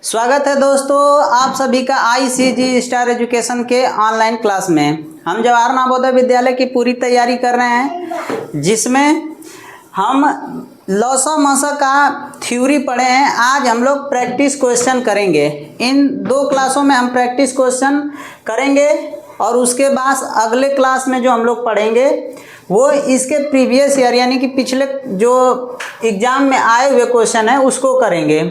स्वागत है दोस्तों आप सभी का ICG स्टार एजुकेशन के ऑनलाइन क्लास में। हम जवाहर नवोदय विद्यालय की पूरी तैयारी कर रहे हैं, जिसमें हम लॉसा मसा का थ्योरी पढ़े हैं। आज हम लोग प्रैक्टिस क्वेश्चन करेंगे। इन 2 क्लासों में हम प्रैक्टिस क्वेश्चन करेंगे और उसके बाद अगले क्लास में जो हम लोग पढ़ेंगे वो इसके प्रीवियस ईयर यानी कि पिछले जो एग्ज़ाम में आए हुए क्वेश्चन है उसको करेंगे।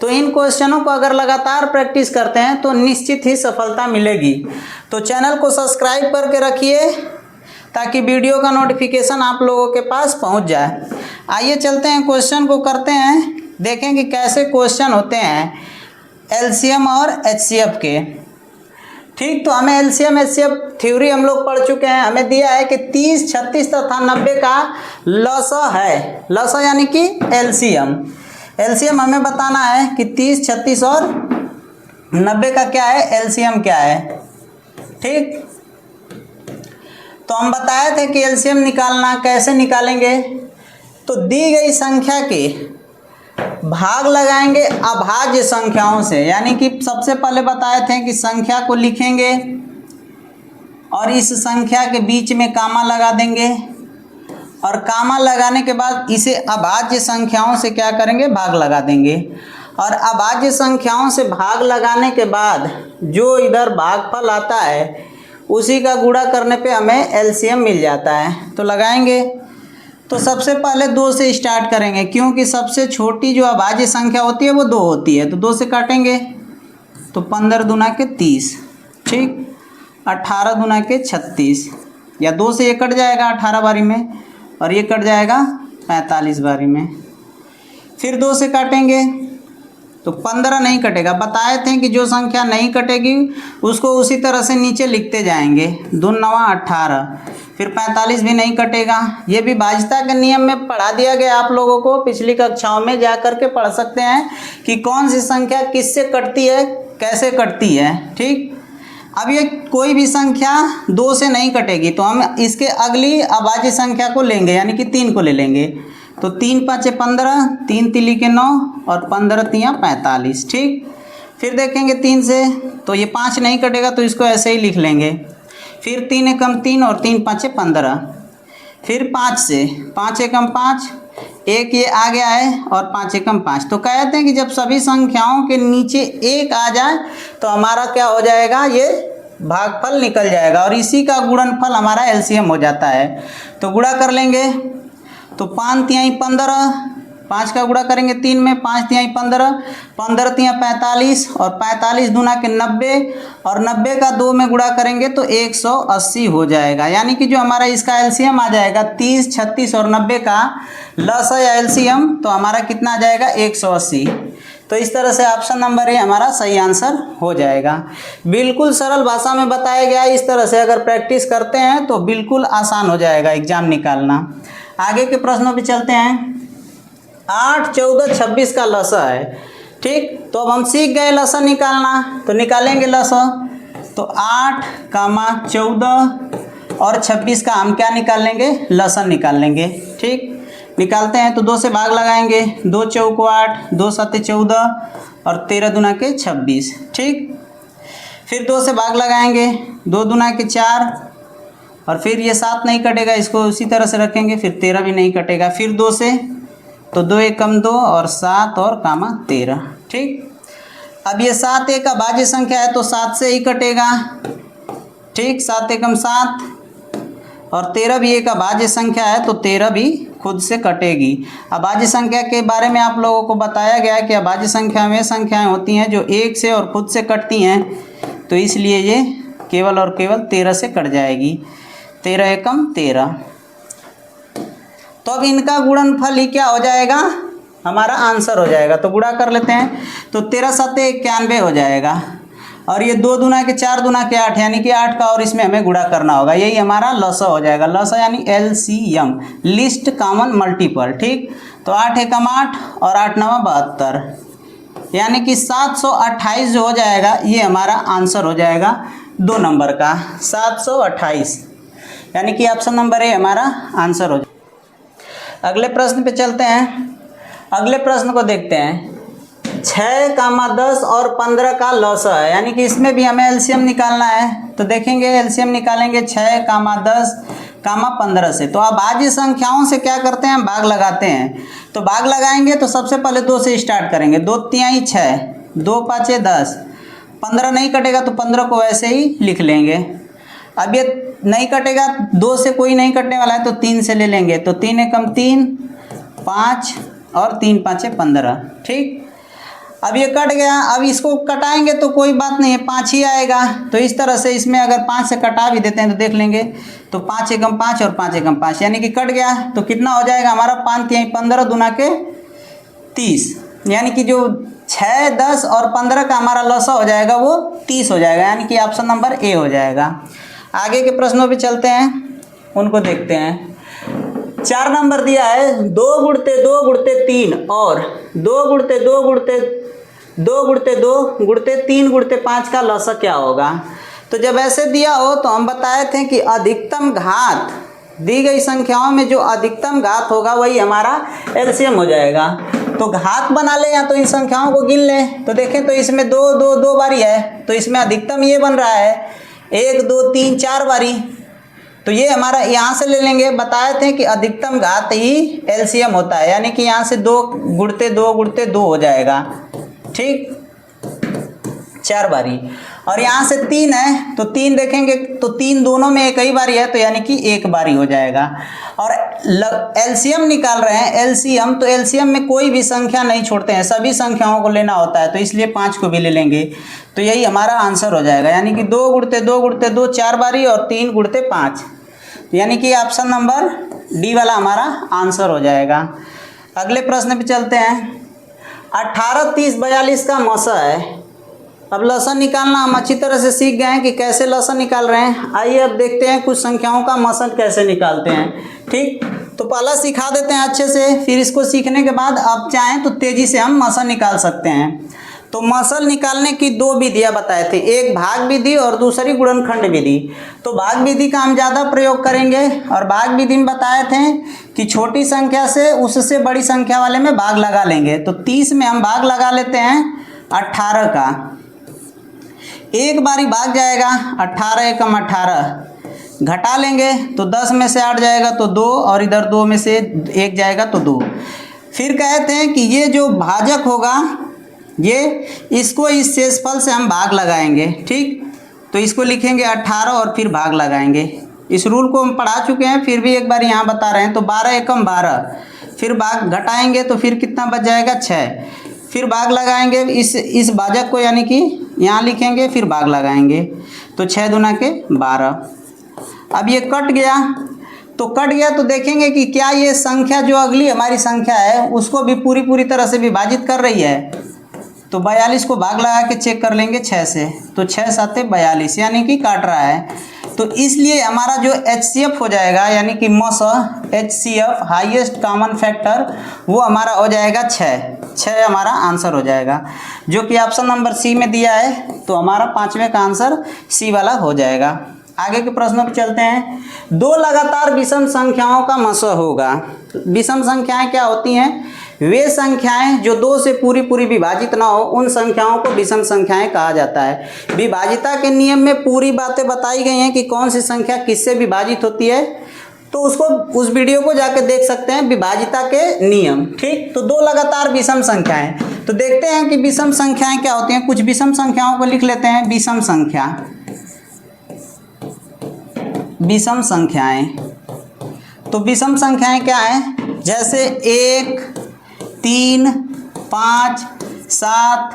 तो इन क्वेश्चनों को अगर लगातार प्रैक्टिस करते हैं तो निश्चित ही सफलता मिलेगी। तो चैनल को सब्सक्राइब करके रखिए ताकि वीडियो का नोटिफिकेशन आप लोगों के पास पहुंच जाए। आइए चलते हैं, क्वेश्चन को करते हैं, देखें कि कैसे क्वेश्चन होते हैं LCM और HCF के। ठीक, तो हमें LCM HCF थ्योरी हम लोग पढ़ चुके हैं। हमें दिया है कि 30, 36 तथा 90 का लसा है। लसा यानी कि LCM हमें बताना है कि 30, 36 और 90 का क्या है, LCM क्या है। ठीक, तो हम बताए थे कि LCM निकालना कैसे निकालेंगे। तो दी गई संख्या के भाग लगाएंगे अभाज्य संख्याओं से, यानी कि सबसे पहले बताए थे कि संख्या को लिखेंगे और इस संख्या के बीच में कामा लगा देंगे और कामा लगाने के बाद इसे अभाज्य संख्याओं से क्या करेंगे, भाग लगा देंगे। और अभाज्य संख्याओं से भाग लगाने के बाद जो इधर भागफल आता है उसी का गुणा करने पे हमें LCM मिल जाता है। तो लगाएंगे, तो सबसे पहले 2 से स्टार्ट करेंगे क्योंकि सबसे छोटी जो अभाज्य संख्या होती है वो 2 होती है। तो 2 से काटेंगे तो 15 दूना के 30, ठीक, 18 दूना के 36, या 2 से ये कट जाएगा 18 बारी में और ये कट जाएगा 45 बारी में। फिर 2 से काटेंगे तो 15 नहीं कटेगा। बताए थे कि जो संख्या नहीं कटेगी उसको उसी तरह से नीचे लिखते जाएंगे। 2 9 18, फिर 45 भी नहीं कटेगा। ये भी भाज्यता के नियम में पढ़ा दिया गया आप लोगों को, पिछली कक्षाओं में जा कर के पढ़ सकते हैं कि कौन सी संख्या किससे कटती है, कैसे कटती है। ठीक, अब ये कोई भी संख्या 2 से नहीं कटेगी तो हम इसके अगली अभाज्य संख्या को लेंगे, यानी कि 3 को ले लेंगे। तो 3 5 15, 3 तिली के 9 और 15 तियाँ 45। ठीक, फिर देखेंगे 3 से तो ये 5 नहीं कटेगा तो इसको ऐसे ही लिख लेंगे। फिर 3 एकम 3 और 3 5 15। फिर 5 से 5 एकम 5, एक ये आ गया है और 5 एकम 5। तो कहते हैं कि जब सभी संख्याओं के नीचे 1 आ जाए तो हमारा क्या हो जाएगा, ये भागफल निकल जाएगा और इसी का गुणनफल हमारा LCM हो जाता है। तो गुणा कर लेंगे तो 5 तिहाई 15, 5 का गुणा करेंगे 3 में, 5 तिहाई 15, 15 तिहाई 45 और 45 दूना के 90 और 90 का 2 में गुणा करेंगे तो 180 हो जाएगा। यानी कि जो हमारा इसका LCM आ जाएगा 30, 36 और 90 का लसा या LCM, तो हमारा कितना आ जाएगा, 180। तो इस तरह से ऑप्शन नंबर ए हमारा सही आंसर हो जाएगा। बिल्कुल सरल भाषा में बताया गया। इस तरह से अगर प्रैक्टिस करते हैं तो बिल्कुल आसान हो जाएगा एग्जाम निकालना। आगे के प्रश्नों पे चलते हैं। 8, 14, 26 का लसा है। ठीक, तो अब हम सीख गए लसा निकालना, तो निकालेंगे लसा। तो 8, 14 और 26 का हम क्या निकाल लेंगे, लसन निकाल लेंगे। ठीक, निकालते हैं तो 2 से भाग लगाएंगे, 2 चौको 8, 2 7 14 और 13 दूना के 26। ठीक, फिर 2 से भाग लगाएंगे, 2 दूना के 4 और फिर ये 7 नहीं कटेगा, इसको उसी तरह से रखेंगे। फिर 13 भी नहीं कटेगा। फिर 2 से तो 2 एकम 2 और 7 और कामा 13। ठीक, अब ये 7 एक अभाज्य संख्या है तो 7 से ही कटेगा। ठीक, 7 एकम 7 और 13 भी एक अभाज्य संख्या है तो 13 भी खुद से कटेगी। अभाज्य संख्या के बारे में आप लोगों को बताया गया है कि अभाज्य संख्या में संख्याएं होती हैं जो 1 से और खुद से कटती हैं, तो इसलिए ये केवल और केवल 13 से कट जाएगी। 13 एकम 13। तो अब इनका गुणनफल ही क्या हो जाएगा, हमारा आंसर हो जाएगा। तो गुणा कर लेते हैं तो 13 7 91 हो जाएगा और ये 2 दूना के 4 दूना के 8, यानी कि 8 का और इसमें हमें गुणा करना होगा। यही हमारा लसा हो जाएगा। लसा यानी LCM, लिस्ट कॉमन मल्टीपल। ठीक, तो 8 एकम 8 और 8 9 72, यानी कि 728 जो हो जाएगा ये हमारा आंसर हो जाएगा 2 नंबर का, 728, यानी कि ऑप्शन नंबर ए हमारा आंसर हो जाएगा। अगले प्रश्न पे चलते हैं। अगले प्रश्न को देखते हैं। 6, 10 और 15 का लॉस है, यानी कि इसमें भी हमें एलसीएम निकालना है। तो देखेंगे एलसीएम निकालेंगे 6, 10, 15 से। तो अब भाज्य संख्याओं से क्या करते हैं, भाग लगाते हैं। तो भाग लगाएंगे तो सबसे पहले 2 से स्टार्ट करेंगे। 2 तिहाई 6, 2 पाँचे 10, 15 नहीं कटेगा तो 15 को वैसे ही लिख लेंगे। अब ये नहीं कटेगा, 2 से कोई नहीं कटने वाला है तो 3 से ले लेंगे। तो 3 एकम 3, 5 और 3 पाँचे 15। ठीक, अब ये कट गया। अब इसको कटाएंगे तो कोई बात नहीं है, 5 ही आएगा। तो इस तरह से इसमें अगर 5 से कटा भी देते हैं तो देख लेंगे। तो 5 एकम 5 और 5 एकम 5, यानी कि कट गया। तो कितना हो जाएगा हमारा, 5 तिहाई 15 दूना के 30, यानी कि जो 6, 10 और 15 का हमारा लसा हो जाएगा वो 30 हो जाएगा, यानी कि ऑप्शन नंबर ए हो जाएगा। आगे के प्रश्नों पे चलते हैं, उनको देखते हैं। 4 नंबर दिया है 2 गुणते 2 गुणते 3 और 2 गुणते 2 गुणते 2 गुणते 2 गुणते 3 गुणते 5 का लसा क्या होगा। तो जब ऐसे दिया हो तो हम बताए थे कि अधिकतम घात, दी गई संख्याओं में जो अधिकतम घात होगा वही हमारा एलसीएम हो जाएगा। तो घात बना ले या तो इन संख्याओं को गिन लें। तो देखें तो इसमें 2 2 2 बारी है, तो इसमें अधिकतम ये बन रहा है 1 2 3 4 बारी। तो ये हमारा यहाँ से ले लेंगे। बताए थे कि अधिकतम घात ही एलसीएम होता है, यानी कि यहाँ से 2 गुणते 2 गुणते 2 हो जाएगा। ठीक, 4 बारी। और यहाँ से 3 है तो 3 देखेंगे तो 3 दोनों में एक ही बारी है, तो यानी कि 1 बारी हो जाएगा। और एलसीएम निकाल रहे हैं, एलसीएम, तो एलसीएम में कोई भी संख्या नहीं छोड़ते हैं, सभी संख्याओं को लेना होता है, तो इसलिए 5 को भी ले लेंगे। तो यही हमारा आंसर हो जाएगा, यानी कि 2 गुणते 2 गुणते 2 4 बारी और 3 गुणते 5, यानी कि ऑप्शन नंबर डी वाला हमारा आंसर हो जाएगा। अगले प्रश्न पे चलते हैं। 18, 30, 42 का मौसा है। अब लसन निकालना हम अच्छी तरह से सीख गए हैं कि कैसे लसन निकाल रहे हैं। आइए अब देखते हैं कुछ संख्याओं का मौसन कैसे निकालते हैं। ठीक, तो पहला सिखा देते हैं अच्छे से, फिर इसको सीखने के बाद आप चाहें तो तेज़ी से हम मौसन निकाल सकते हैं। तो मौसल निकालने की 2 विधियाँ बताए थे, एक भाग विधि और दूसरी गुणनखंड विधि। तो भाग विधि का हम ज़्यादा प्रयोग करेंगे, और भाग विधि में बताए थे कि छोटी संख्या से उससे बड़ी संख्या वाले में भाग लगा लेंगे। तो 30 में हम भाग लगा लेते हैं 18 का, एक बारी भाग जाएगा 18 एकम 18, घटा लेंगे तो 10 में से 8 जाएगा तो 2, और इधर 2 में से 1 जाएगा तो 2। फिर कहते हैं कि ये जो भाजक होगा ये, इसको इस शेषफल से हम भाग लगाएंगे। ठीक, तो इसको लिखेंगे 18 और फिर भाग लगाएंगे। इस रूल को हम पढ़ा चुके हैं, फिर भी एक बार यहाँ बता रहे हैं। तो 12 एकम 12, फिर भाग घटाएंगे तो फिर कितना बच जाएगा 6, फिर भाग लगाएंगे इस भाजक को, यानी कि यहाँ लिखेंगे फिर भाग लगाएंगे तो 6 दूना के 12। अब ये कट गया, तो कट गया तो देखेंगे कि क्या ये संख्या जो अगली हमारी संख्या है उसको भी पूरी तरह से विभाजित कर रही है। तो 42 को भाग लगा के चेक कर लेंगे 6 से, तो 6 7 42, यानी कि काट रहा है। तो इसलिए हमारा जो HCF हो जाएगा, यानी कि मौस HCF हाईएस्ट कॉमन फैक्टर, वो हमारा हो जाएगा 6 हमारा आंसर हो जाएगा, जो कि ऑप्शन नंबर सी में दिया है। तो हमारा 5वें का आंसर सी वाला हो जाएगा। आगे के प्रश्नों पर चलते हैं। 2 लगातार विषम संख्याओं का मौसा होगा। विषम संख्याएं क्या होती हैं? वे संख्याएं जो 2 से पूरी विभाजित ना हो, उन संख्याओं को विषम संख्याएं कहा जाता है। विभाजिता के नियम में पूरी बातें बताई गई हैं कि कौन सी संख्या किससे विभाजित होती है, तो उसको उस वीडियो को जाके देख सकते हैं, विभाजिता के नियम। ठीक, तो 2 लगातार विषम संख्याएं, तो देखते हैं कि विषम संख्याएं क्या होती हैं। कुछ विषम संख्याओं को लिख लेते हैं। विषम संख्या, विषम संख्याएं, तो विषम संख्याएं क्या हैं? जैसे 1, 3, 5, 7,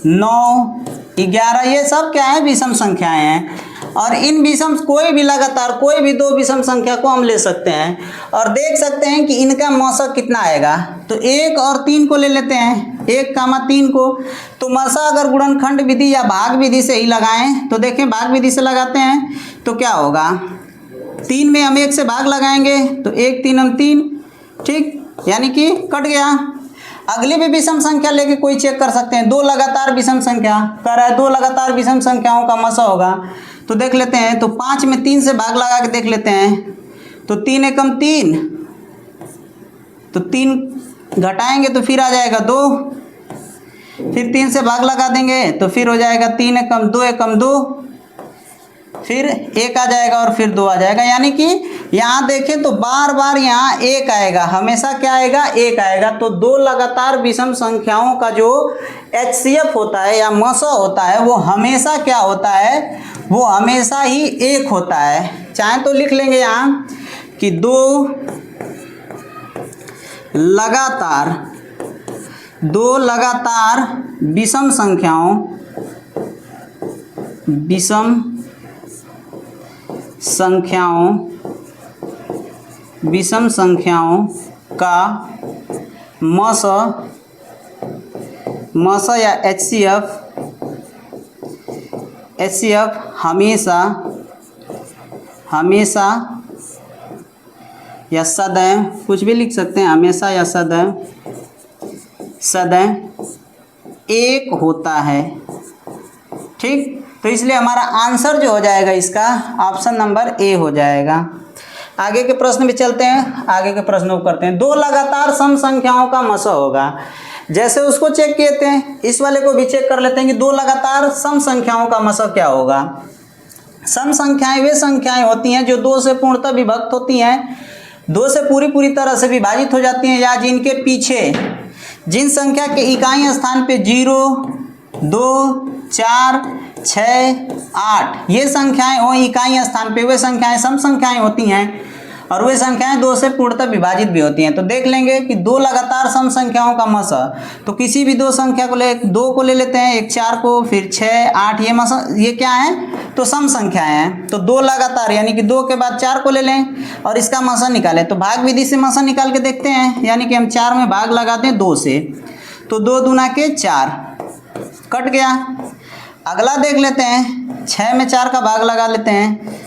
9, 11, ये सब क्या है? विषम संख्याएं हैं। और इन विषम कोई भी लगातार कोई भी 2 विषम संख्या को हम ले सकते हैं और देख सकते हैं कि इनका मौसा कितना आएगा। तो 1 और 3 को ले लेते हैं, 1, 3 को। तो मौसा अगर गुणनखंड विधि या भाग विधि से ही लगाएं तो देखें, भाग विधि से लगाते हैं तो क्या होगा, 3 में हम 1 से भाग लगाएंगे तो 1 3 हम 3। ठीक, यानी कि कट गया। अगली भी विषम संख्या लेके कोई चेक कर सकते हैं। 2 लगातार विषम संख्या कर रहा है, 2 लगातार विषम संख्याओं का मौसा होगा, तो देख लेते हैं। तो 5 में 3 से भाग लगा के देख लेते हैं। तो 3 एकम 3, तो 3 घटाएंगे तो फिर आ जाएगा 2, फिर 3 से भाग लगा देंगे तो फिर हो जाएगा 3 एकम 2 एकम 2, फिर 1 आ जाएगा और फिर 2 आ जाएगा। यानी कि यहाँ देखें तो बार बार यहाँ 1 आएगा, हमेशा क्या आएगा 1 आएगा। तो दो लगातार विषम संख्याओं का जो HCF होता है या मस होता है वो हमेशा क्या होता है, वो हमेशा ही 1 होता है। चाहे तो लिख लेंगे यहाँ कि दो लगातार विषम संख्याओं का मस या HCF हमेशा या सदैव, कुछ भी लिख सकते हैं, हमेशा या सदैव 1 होता है। ठीक, तो इसलिए हमारा आंसर जो हो जाएगा इसका ऑप्शन नंबर ए हो जाएगा। आगे के प्रश्न भी चलते हैं, आगे के प्रश्नों को करते हैं। दो लगातार सम संख्याओं का मस होगा, जैसे उसको चेक किए थे इस वाले को भी चेक कर लेते हैं कि दो लगातार सम संख्याओं का मस क्या होगा। सम संख्याएं वे संख्याएं होती हैं जो 2 से पूर्णतः विभक्त होती हैं, 2 से पूरी तरह से विभाजित हो जाती हैं, या जिनके पीछे जिन संख्या के इकाई स्थान पे 0, 2, 4, 6, 8 ये संख्याएं हो इकाई स्थान पे, वे संख्याएं सम संख्याएं होती हैं और वे संख्याएं 2 से पूर्णतः विभाजित भी होती हैं। तो देख लेंगे कि दो लगातार सम संख्याओं का मस, तो किसी भी दो संख्या को 2 को ले लेते हैं, एक 4 को, फिर 6, 8 ये मस, ये क्या है तो सम संख्याएं हैं। तो दो लगातार यानी कि 2 के बाद 4 को ले लें और इसका मस निकालें। तो भाग विधि से मस निकाल के देखते हैं, यानी कि हम 4 में भाग लगाते हैं 2 से, तो 2 दूना के 4 कट गया। अगला देख लेते हैं, 6 में 4 का भाग लगा लेते हैं,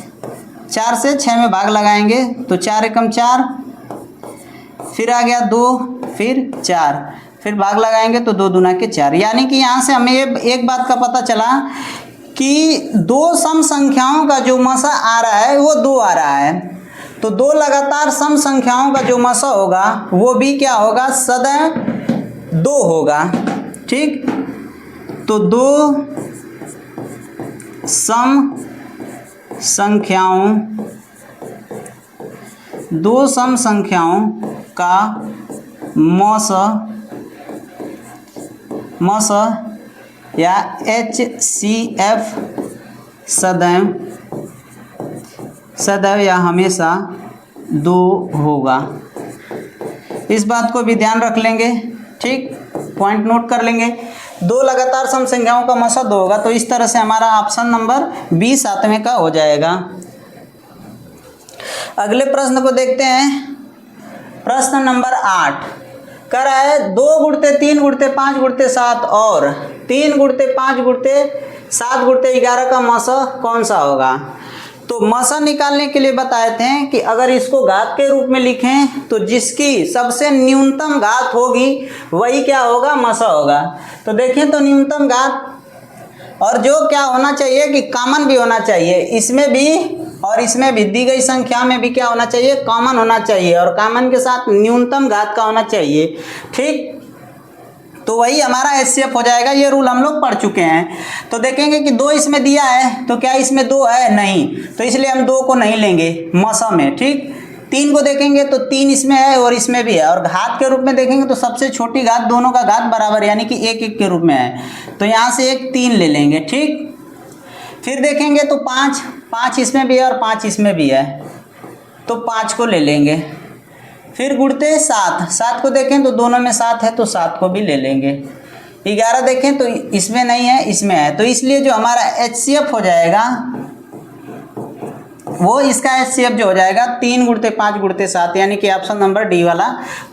4 से 6 में भाग लगाएंगे तो 4 एकम 4, फिर आ गया 2, फिर 4, फिर भाग लगाएंगे तो 2 दूना के 4। यानी कि यहाँ से हमें एक बात का पता चला कि दो सम संख्याओं का जो मसा आ रहा है वो 2 आ रहा है। तो दो लगातार सम संख्याओं का जो मसा होगा वो भी क्या होगा, सदैव 2 होगा। ठीक, तो दो सम संख्याओं का मस या HCF सदैव या हमेशा 2 होगा। इस बात को भी ध्यान रख लेंगे। ठीक, पॉइंट नोट कर लेंगे। दो लगातार सम संख्याओं का मस 2 होगा, तो इस तरह से हमारा ऑप्शन नंबर 20 7वें का हो जाएगा। अगले प्रश्न को देखते हैं। प्रश्न नंबर 8 कह रहा है 2 गुणते 3 गुणते 5 गुणते 7 और 3 गुणते 5 गुणते 7 गुणते 11 का मस कौन सा होगा। तो मस निकालने के लिए बताए थे कि अगर इसको घात के रूप में लिखें तो जिसकी सबसे न्यूनतम घात होगी वही क्या होगा, मस होगा। तो देखें तो न्यूनतम घात, और जो क्या होना चाहिए कि कॉमन भी होना चाहिए, इसमें भी और इसमें भी, दी गई संख्या में भी क्या होना चाहिए, कॉमन होना चाहिए, और कॉमन के साथ न्यूनतम घात का होना चाहिए। ठीक, तो वही हमारा HCF हो जाएगा। ये रूल हम लोग पढ़ चुके हैं। तो देखेंगे कि 2 इसमें दिया है, तो क्या इसमें 2 है, नहीं, तो इसलिए हम 2 को नहीं लेंगे मसा में। ठीक, 3 को देखेंगे तो 3 इसमें है और इसमें भी है, और घात के रूप में देखेंगे तो सबसे छोटी घात दोनों का घात बराबर यानी कि 1 1 के रूप में है, तो यहाँ से एक 3 ले लेंगे। ठीक, फिर देखेंगे तो 5 इसमें भी है और 5 इसमें भी है, तो 5 को ले लेंगे। फिर गुणते 7 को देखें तो दोनों में 7 है, तो 7 को भी ले लेंगे। 11 देखें तो इसमें नहीं है, इसमें है, तो इसलिए जो हमारा HCF हो जाएगा वो इसका HCF जो हो जाएगा 3 गुणते 5 गुणते 7, यानी कि ऑप्शन नंबर डी वाला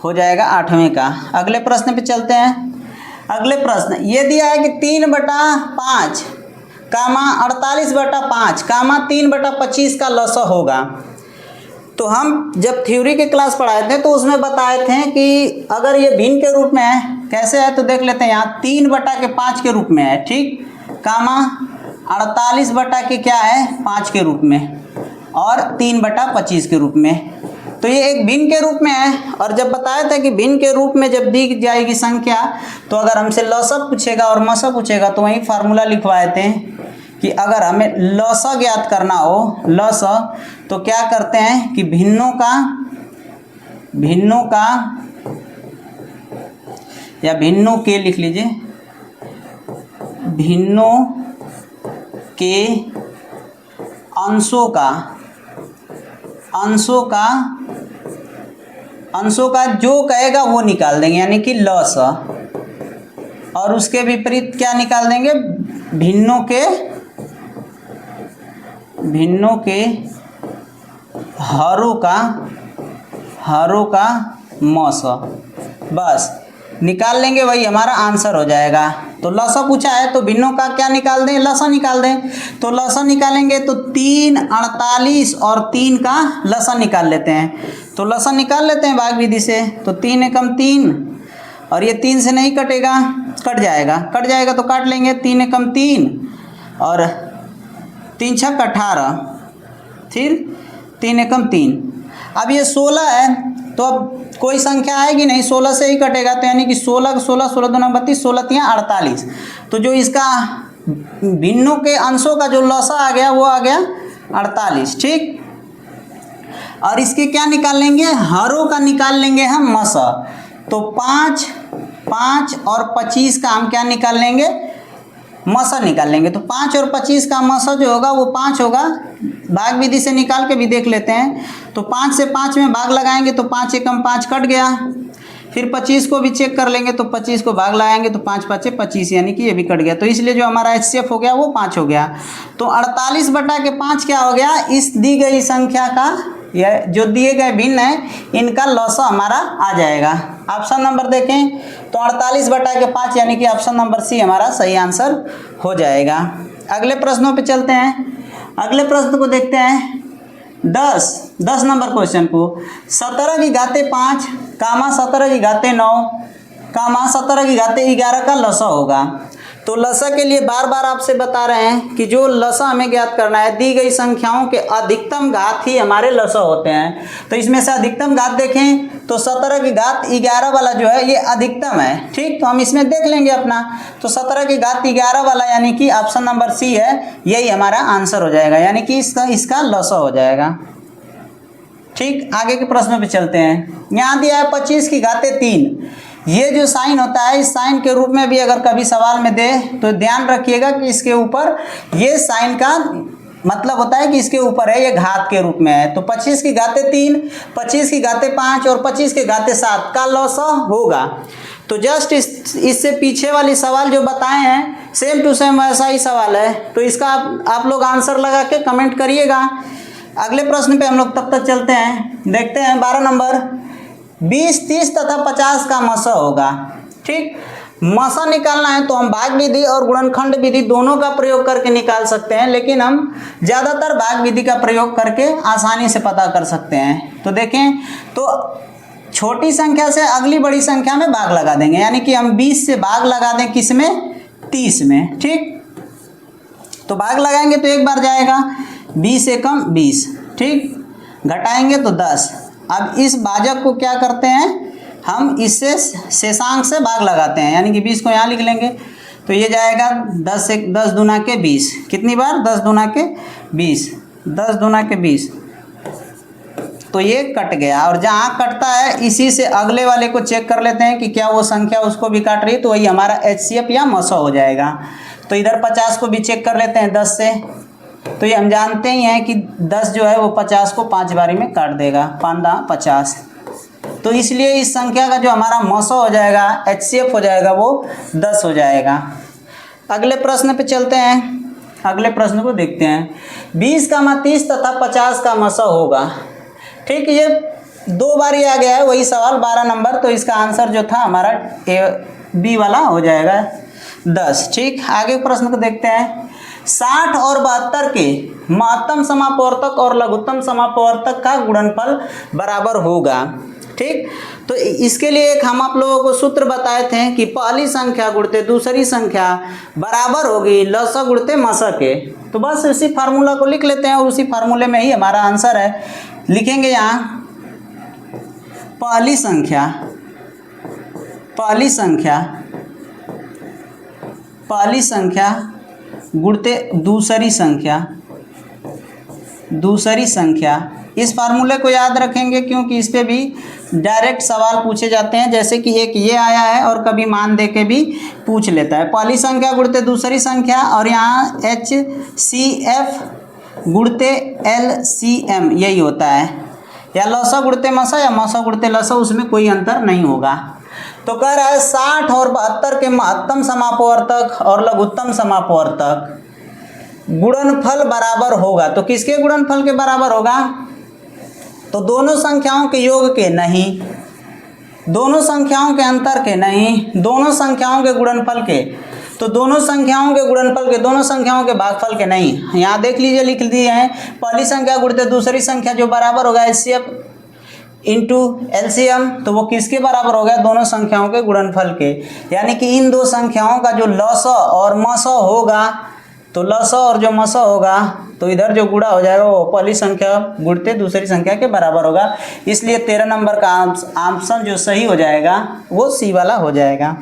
हो जाएगा 8वें का। अगले प्रश्न पे चलते हैं। अगले प्रश्न ये दिया है कि 3/5 कामा 48/5 कामा 3/25 का लसा होगा। तो हम जब थ्योरी के क्लास पढ़ाए थे तो उसमें बताए थे कि अगर ये भिन्न के रूप में है, कैसे है तो देख लेते हैं। यहाँ 3/5 के रूप में है, ठीक, कामा 48 बटा के क्या है 5 के रूप में, और 3/25 के रूप में। तो ये एक भिन्न के रूप में है, और जब बताया था कि भिन्न के रूप में जब दी जाएगी संख्या, तो अगर हमसे लसा पूछेगा और मसा पूछेगा तो वही फार्मूला लिखवाए थे कि अगर हमें लसा ज्ञात करना हो, लसा, तो क्या करते हैं कि भिन्नों का या भिन्नों के लिख लीजिए, भिन्नों के अंशों का जो कहेगा वो निकाल देंगे, यानी कि लसा, और उसके विपरीत क्या निकाल देंगे, भिन्नों के हरों का मौसा, बस निकाल लेंगे, वही हमारा आंसर हो जाएगा। तो लसा पूछा है तो भिन्नों का क्या निकाल दें, लसा निकाल दें। तो लसा निकालेंगे तो 3, 48 और 3 का लसा निकाल लेते हैं। तो लसा निकाल लेते हैं भाग विधि से। तो 3 एकम 3, और ये 3 से नहीं कटेगा, कट जाएगा तो काट लेंगे। 3 एकम 3 और 3 छक 18, फिर 3 एकम 3। अब ये 16 है तो अब कोई संख्या आएगी नहीं, 16 से ही कटेगा, तो यानी कि 16 दूना 32, 16 तियां 48। तो जो इसका भिन्नों के अंशों का जो लसा आ गया वो आ गया 48, ठीक। और इसके क्या निकाल लेंगे, हरों का निकाल लेंगे हम मसा। तो 5 और 25 का हम क्या निकाल लेंगे, मसा निकाल लेंगे। तो 5 और 25 का मसा जो होगा वो 5 होगा। भाग विधि से निकाल के भी देख लेते हैं। तो 5 से 5 में भाग लगाएंगे तो 5 एकम 5 कट गया। फिर 25 को भी चेक कर लेंगे तो 25 को भाग लगाएंगे तो 5 5 25, यानी कि ये भी कट गया। तो इसलिए जो हमारा HCF हो गया वो 5 हो गया। तो 48/5 क्या हो गया, इस दी गई संख्या का, यह जो दिए गए भिन्न है इनका लसा हमारा आ जाएगा। ऑप्शन नंबर देखें तो 48/5, यानी कि ऑप्शन नंबर सी हमारा सही आंसर हो जाएगा। अगले प्रश्नों पे चलते हैं। अगले प्रश्न को देखते हैं 10 नंबर क्वेश्चन को। 17 की घाते 5, 17 की घाते 9, 17 की घाते 11 का लसा होगा। तो लसा के लिए बार बार आपसे बता रहे हैं कि जो लसा हमें ज्ञात करना है, दी गई संख्याओं के अधिकतम घात ही हमारे लसा होते हैं। तो इसमें से अधिकतम घात देखें तो 17 की घात 11 वाला जो है ये अधिकतम है, ठीक। तो हम इसमें देख लेंगे अपना। तो 17 की घात 11 वाला यानी कि ऑप्शन नंबर सी है, यही हमारा आंसर हो जाएगा, यानी कि इसका लसा हो जाएगा, ठीक। आगे के प्रश्नों पे चलते हैं। यहाँ दिया है 25 की घाते 3। ये जो साइन होता है, इस साइन के रूप में भी अगर कभी सवाल में दे तो ध्यान रखिएगा कि इसके ऊपर ये साइन का मतलब होता है कि इसके ऊपर है, ये घात के रूप में है। तो 25 की घाते 3, 25 की घाते 5 और 25 की घाते 7 का लसा होगा। तो जस्ट इससे पीछे वाली सवाल जो बताए हैं सेम टू सेम वैसा ही सवाल है। तो इसका आप लोग आंसर लगा के कमेंट करिएगा। अगले प्रश्न पे हम लोग तब तक चलते हैं। देखते हैं 12 नंबर। 20, 30 तथा 50 का मसा होगा, ठीक। मसा निकालना है तो हम भाग विधि और गुणनखंड विधि दोनों का प्रयोग करके निकाल सकते हैं, लेकिन हम ज़्यादातर भाग विधि का प्रयोग करके आसानी से पता कर सकते हैं। तो देखें, तो छोटी संख्या से अगली बड़ी संख्या में भाग लगा देंगे, यानी कि हम 20 से भाग लगा दें किस में, 30 में, ठीक। तो भाग लगाएंगे तो एक बार जाएगा, 20 एकम 20, ठीक। घटाएंगे तो 10। अब इस भाजक को क्या करते हैं, हम इससे शेषांक से भाग लगाते हैं, यानी कि 20 को यहाँ लिख लेंगे। तो ये जाएगा 10 दूना के 20, कितनी बार, 10 दूना के 20, 10 दूना के 20। तो ये कट गया, और जहाँ कटता है इसी से अगले वाले को चेक कर लेते हैं कि क्या वो संख्या उसको भी काट रही है, तो वही हमारा HCF या मसा हो जाएगा। तो इधर 50 को भी चेक कर लेते हैं 10 से। तो ये हम जानते ही हैं कि 10 जो है वो 50 को 5 बारी में काट देगा, 5 50। तो इसलिए इस संख्या का जो हमारा मसा हो जाएगा, HCF हो जाएगा, वो 10 हो जाएगा। अगले प्रश्न पे चलते हैं। अगले प्रश्न को देखते हैं। 20, 30 तथा 50 का मसा होगा, ठीक। ये 2 बारी आ गया है वही सवाल, 12 नंबर। तो इसका आंसर जो था हमारा B वाला हो जाएगा 10, ठीक। आगे प्रश्न को देखते हैं। 60 और 72 के महत्तम समापवर्तक और लघुत्तम समापवर्तक का गुणनफल बराबर होगा, ठीक। तो इसके लिए एक हम आप लोगों को सूत्र बताए थे कि पहली संख्या गुणते दूसरी संख्या बराबर होगी लसा गुणते मसा के। तो बस उसी फार्मूला को लिख लेते हैं और उसी फार्मूले में ही हमारा आंसर है। लिखेंगे यहाँ पहली संख्या गुणते दूसरी संख्या। इस फार्मूले को याद रखेंगे क्योंकि इस पे भी डायरेक्ट सवाल पूछे जाते हैं, जैसे कि एक ये आया है और कभी मान दे के भी पूछ लेता है। पहली संख्या गुणते दूसरी संख्या, और यहाँ HCF गुणते LCM यही होता है, या लसा गुणते मसा या मसा गुणते लसा, उसमें कोई अंतर नहीं होगा। तो कह रहा है 60 और 72 के महत्तम समापवर्तक और लघुत्तम समापवर्तक गुणनफल बराबर होगा। तो किसके गुणनफल के बराबर होगा? तो दोनों संख्याओं के योग के नहीं, दोनों संख्याओं के अंतर के नहीं, दोनों संख्याओं के गुणनफल के। तो दोनों संख्याओं के गुणनफल के, दोनों संख्याओं के भागफल के नहीं। यहाँ देख लीजिए, लिख दिए हैं पहली संख्या गुणते दूसरी संख्या जो बराबर होगा HCF इंटू LCM, तो वो किसके बराबर हो गया? दोनों संख्याओं के गुणनफल के। यानी कि इन दो संख्याओं का जो लसा और मसा होगा, तो लसा और जो मसा होगा, तो इधर जो गुणा हो जाएगा वो पहली संख्या गुणते दूसरी संख्या के बराबर होगा। इसलिए 13 नंबर का ऑप्शन जो सही हो जाएगा वो C वाला हो जाएगा।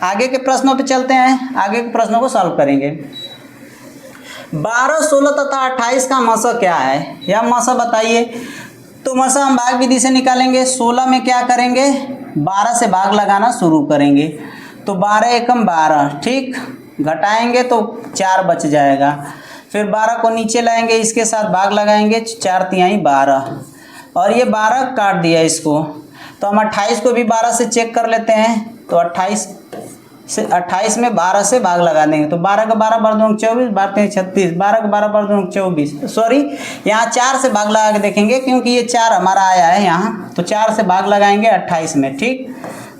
आगे के प्रश्नों पे चलते हैं, आगे के प्रश्नों को सॉल्व करेंगे। 12, 16 तथा 28 का मसा क्या है, या मसा बताइए। तो मसा हम भाग विधि से निकालेंगे। 16 में क्या करेंगे? 12 से भाग लगाना शुरू करेंगे। तो 12 एकम 12, ठीक, घटाएंगे तो 4 बच जाएगा। फिर 12 को नीचे लाएंगे, इसके साथ भाग लगाएंगे, 4 तिहाई 12, और ये 12 काट दिया इसको। तो हम 28 को भी 12 से चेक कर लेते हैं। तो 28 में 12 से भाग लगा देंगे। तो 12 का 12 बार 2 24, 12 3 36, 12 का 12 बार 2 24, सॉरी यहाँ 4 से भाग लगा के देखेंगे क्योंकि ये 4 हमारा आया है यहाँ। तो 4 से भाग लगाएंगे 28 में, ठीक।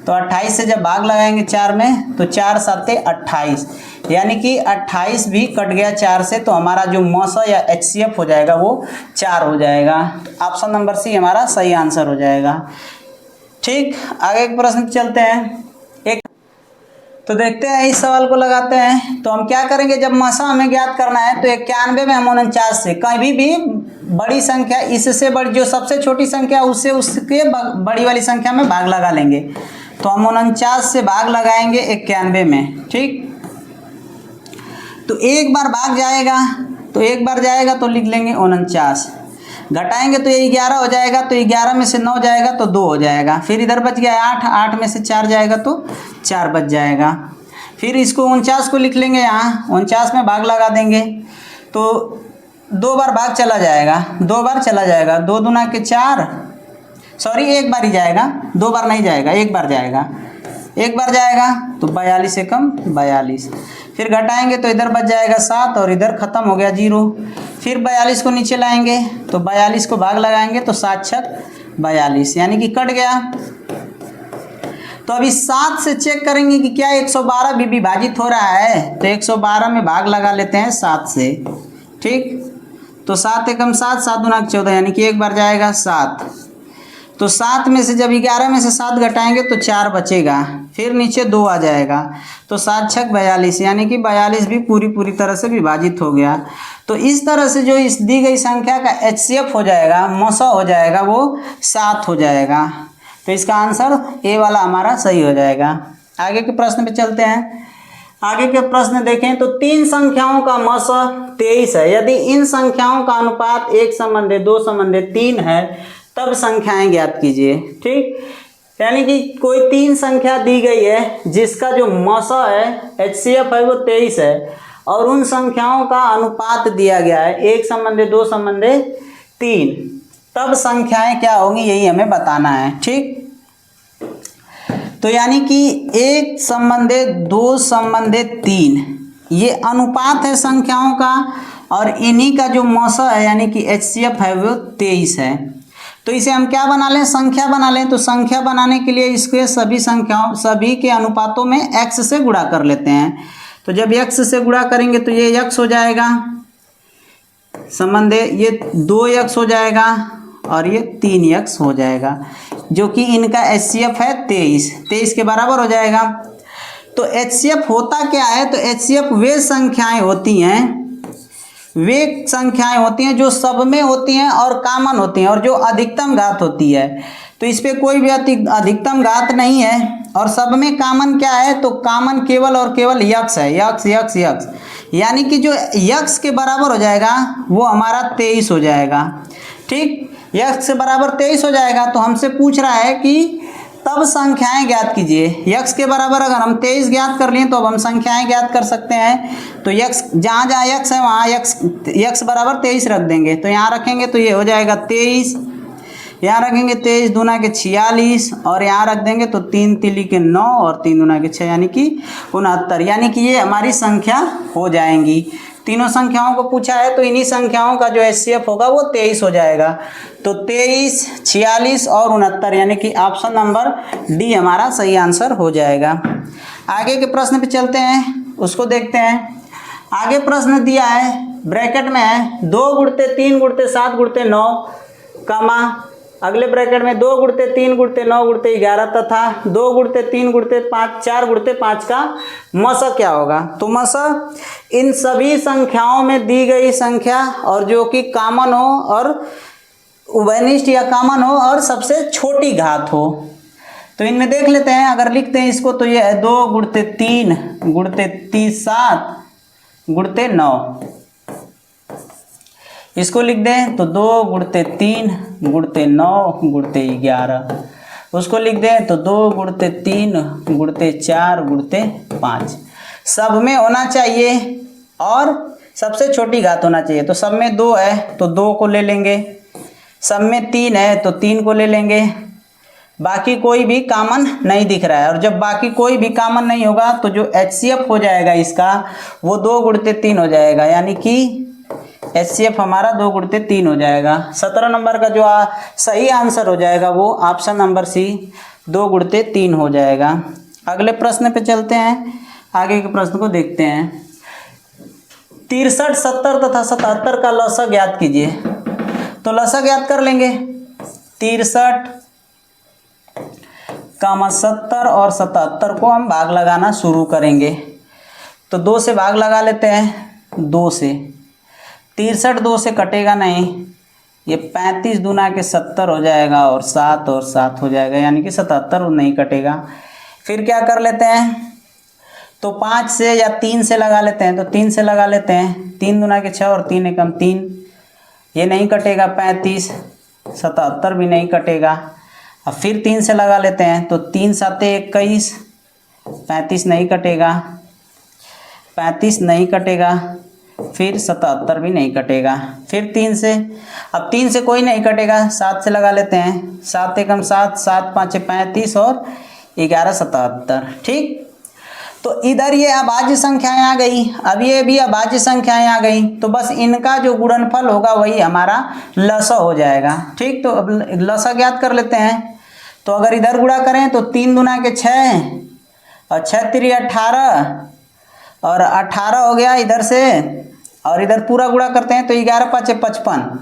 तो 28 से जब भाग लगाएंगे 4 में, तो 4 7 28, यानी कि 28 भी कट गया 4 से। तो हमारा जो मसा या HCF हो जाएगा वो 4 हो जाएगा। ऑप्शन नंबर C हमारा सही आंसर हो जाएगा, ठीक। आगे एक प्रश्न चलते हैं। तो देखते हैं, इस सवाल को लगाते हैं। तो हम क्या करेंगे, जब मसा हमें ज्ञात करना है तो 91 में हम 49 से कभी भी बड़ी संख्या, इससे बड़ी जो सबसे छोटी संख्या उससे उसके बड़ी वाली संख्या में भाग लगा लेंगे। तो हम 49 से भाग लगाएंगे 91 में, ठीक। तो एक बार भाग जाएगा, तो एक बार जाएगा तो लिख लेंगे 49, घटाएंगे तो ये 11 हो जाएगा। तो 11 में से 9 जाएगा तो 2 हो जाएगा। फिर इधर बच गया 8, 8 में से 4 जाएगा तो 4 बच जाएगा। फिर इसको 49 को लिख लेंगे, यहाँ 49 में भाग लगा देंगे तो 2 बार भाग चला जाएगा, 2 बार चला जाएगा। 2 दूना के 4, सॉरी एक बार ही जाएगा, 2 बार नहीं जाएगा, एक बार जाएगा। एक बार जाएगा तो 42 से कम 42। फिर घटाएंगे तो इधर बच जाएगा 7 और इधर ख़त्म हो गया 0। फिर 42 को नीचे लाएंगे तो 42 को भाग लगाएंगे तो 7 छक 42, यानी कि कट गया। तो अभी 7 से चेक करेंगे कि क्या 112 भी विभाजित हो रहा है। तो 112 में भाग लगा लेते हैं 7 से, ठीक। तो 7 एकम 7, 7 दूना 14, यानी कि एक बार जाएगा 7। तो 7 में से जब 11 में से 7 घटाएंगे तो 4 बचेगा। फिर नीचे 2 आ जाएगा तो 7 छक 42, यानी कि 42 भी पूरी तरह से विभाजित हो गया। तो इस तरह से जो इस दी गई संख्या का HCF हो जाएगा, मसा हो जाएगा, वो 7 हो जाएगा। तो इसका आंसर A वाला हमारा सही हो जाएगा। आगे के प्रश्न पे चलते हैं। आगे के प्रश्न देखें तो 3 संख्याओं का मसा 23 है। यदि इन संख्याओं का अनुपात 1:2:3 है तब संख्याएं ज्ञात कीजिए, ठीक। यानी कि कोई 3 संख्या दी गई है जिसका जो मसा है, HCF है, वो 23 है, और उन संख्याओं का अनुपात दिया गया है 1:2:3, तब संख्याएं क्या होंगी यही हमें बताना है, ठीक। तो यानी कि 1:2:3 ये अनुपात है संख्याओं का, और इन्हीं का जो मसा है यानी कि HCF है वो 23 है। तो इसे हम क्या बना लें, संख्या बना लें। तो संख्या बनाने के लिए इसके सभी के अनुपातों में x से गुणा कर लेते हैं। तो जब x से गुणा करेंगे तो ये x हो जाएगा, संबंध ये 2x हो जाएगा और ये 3x हो जाएगा, जो कि इनका HCF है 23 के बराबर हो जाएगा। तो HCF होता क्या है, तो HCF वे संख्याएं होती हैं जो सब में होती हैं और कॉमन होती हैं और जो अधिकतम घात होती है। तो इस पे कोई भी अधिकतम घात नहीं है और सब में कॉमन क्या है, तो कॉमन केवल और केवल यक्स है, यक्स यक्स यक्स, यानी कि जो यक्स के बराबर हो जाएगा वो हमारा 23 हो जाएगा। ठीक, यक्स के बराबर 23 हो जाएगा। तो हमसे पूछ रहा है कि तब संख्याएं ज्ञात कीजिए। यक्स के बराबर अगर हम 23 ज्ञात कर लिए तो अब हम संख्याएं ज्ञात कर सकते हैं। तो यक्स जहाँ जहाँ यक्स है वहाँ यक्स बराबर 23 रख देंगे। तो यहाँ रखेंगे तो ये हो जाएगा 23, यहाँ रखेंगे 23 दूना के 46 और यहाँ रख देंगे तो 3 तिली के 9 और 3 दूना के 6 यानी कि 69, यानी कि ये हमारी संख्या हो जाएंगी। तीनों संख्याओं को पूछा है तो इन्हीं संख्याओं का जो HCF होगा वो 23 हो जाएगा। तो 23, 46 और 69 यानी कि ऑप्शन नंबर डी हमारा सही आंसर हो जाएगा। आगे के प्रश्न पे चलते हैं, उसको देखते हैं। आगे प्रश्न दिया है, ब्रैकेट में है 2 गुणते 3 गुणते 7 गुणते 9, अगले ब्रैकेट में 2 गुणते 3 गुणते 9 गुणते 11 तथा 2 गुणते 3 गुणते 5 4 गुणते 5 का मसा क्या होगा। तो मसा इन सभी संख्याओं में दी गई संख्या और जो कि कॉमन हो और उभयनिष्ठ या कॉमन हो और सबसे छोटी घात हो। तो इनमें देख लेते हैं, अगर लिखते हैं इसको तो ये है 2 गुणते 3 गुणते 7 गुणते 9। इसको लिख दें तो 2 गुणते 3 गुणते 9 गुणते 11। उसको लिख दें तो 2 गुणते 3 गुणते 4 गुणते 5। सब में होना चाहिए और सबसे छोटी घात होना चाहिए। तो सब में 2 है तो 2 को ले लेंगे, सब में 3 है तो 3 को ले लेंगे, बाकी कोई भी कॉमन नहीं दिख रहा है। और जब बाकी कोई भी कॉमन नहीं होगा तो जो HCF हो जाएगा इसका वो 2 गुणते 3 हो जाएगा, यानी कि HCF हमारा 2 गुणते 3 हो जाएगा। 17 नंबर का जो सही आंसर हो जाएगा वो ऑप्शन नंबर सी 2 गुणते 3 हो जाएगा। अगले प्रश्न पे चलते हैं, आगे के प्रश्न को देखते हैं। 63, 70 तथा 77 का लसा ज्ञात कीजिए। तो लसा ज्ञात कर लेंगे। 63, 70 और 77 को हम भाग लगाना शुरू करेंगे। तो 2 से भाग लगा लेते हैं, 2 से 63 2 से कटेगा नहीं, ये 35 दूना के 70 हो जाएगा और 7 हो जाएगा, यानी कि 77 नहीं कटेगा। फिर क्या कर लेते हैं, तो 5 से या 3 से लगा लेते हैं। तो 3 से लगा लेते हैं, 3 दूना के 6 और 3 एकम 3, ये नहीं कटेगा। 35, 77 भी नहीं कटेगा। अब फिर 3 से लगा लेते हैं तो 3 7 21, 35 नहीं कटेगा, 35 नहीं कटेगा। फिर 77 भी नहीं कटेगा। फिर 3 से, अब 3 से कोई नहीं कटेगा, 7 से लगा लेते हैं। 7 एकम 7, 7 5 35 और 11 77। ठीक, तो इधर ये अभाज्य संख्याएं आ गई, अब ये भी अभाज्य संख्याएं आ गई। तो बस इनका जो गुणनफल होगा वही हमारा लसा हो जाएगा। ठीक, तो अब लसा ज्ञात कर लेते हैं। तो अगर इधर गुणा करें तो 3 दूना के 6 और 6 3 18 और 18 हो गया इधर से, और इधर पूरा गुणा करते हैं तो 11 5 55,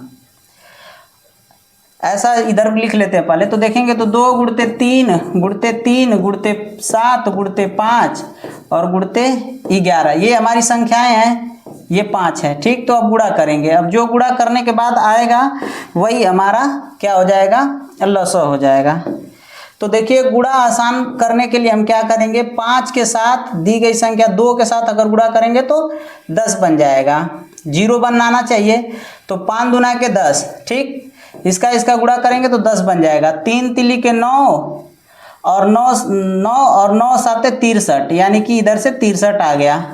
ऐसा इधर लिख लेते हैं पहले। तो देखेंगे तो 2 गुणते 3 गुणते 3 गुणते 7 गुणते 5 और गुणते 11, ये हमारी संख्याएं हैं, ये 5 है। ठीक, तो अब गुणा करेंगे। अब जो गुणा करने के बाद आएगा वही हमारा क्या हो जाएगा, लसा हो जाएगा। तो देखिए गुणा आसान करने के लिए हम क्या करेंगे, 5 के साथ दी गई संख्या 2 के साथ अगर गुणा करेंगे तो 10 बन जाएगा। 0 बनाना चाहिए, तो 5 दूना के 10। ठीक, इसका गुणा करेंगे तो 10 बन जाएगा। 3 तिली के 9 और 9 7 63, यानी कि इधर से 63 आ गया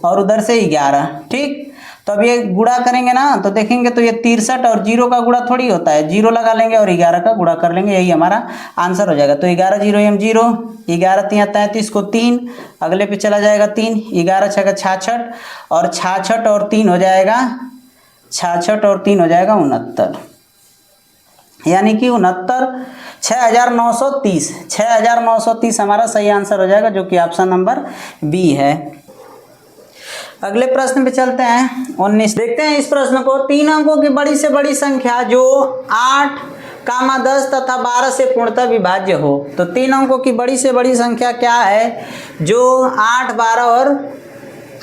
और उधर से 11। ठीक, तो अब ये गुणा करेंगे ना तो देखेंगे तो ये 63 और 0 का गुणा थोड़ी होता है, 0 लगा लेंगे और 11 का गुणा कर लेंगे, यही हमारा आंसर हो जाएगा। तो 11 0 0, 11 3 33 को 3, अगले पे चला जाएगा 3, 11 6 का 66 और 66 और 3 हो जाएगा, 66 और 3 हो जाएगा 69, यानी कि 69 6930 हमारा सही आंसर हो जाएगा, जो कि ऑप्शन नंबर बी है। अगले प्रश्न पे चलते हैं, 19 देखते हैं इस प्रश्न को। 3 अंकों की बड़ी से बड़ी संख्या जो 8, 10 तथा 12 से पूर्णतः विभाज्य हो। तो 3 अंकों की बड़ी से बड़ी संख्या क्या है जो 8, 12 और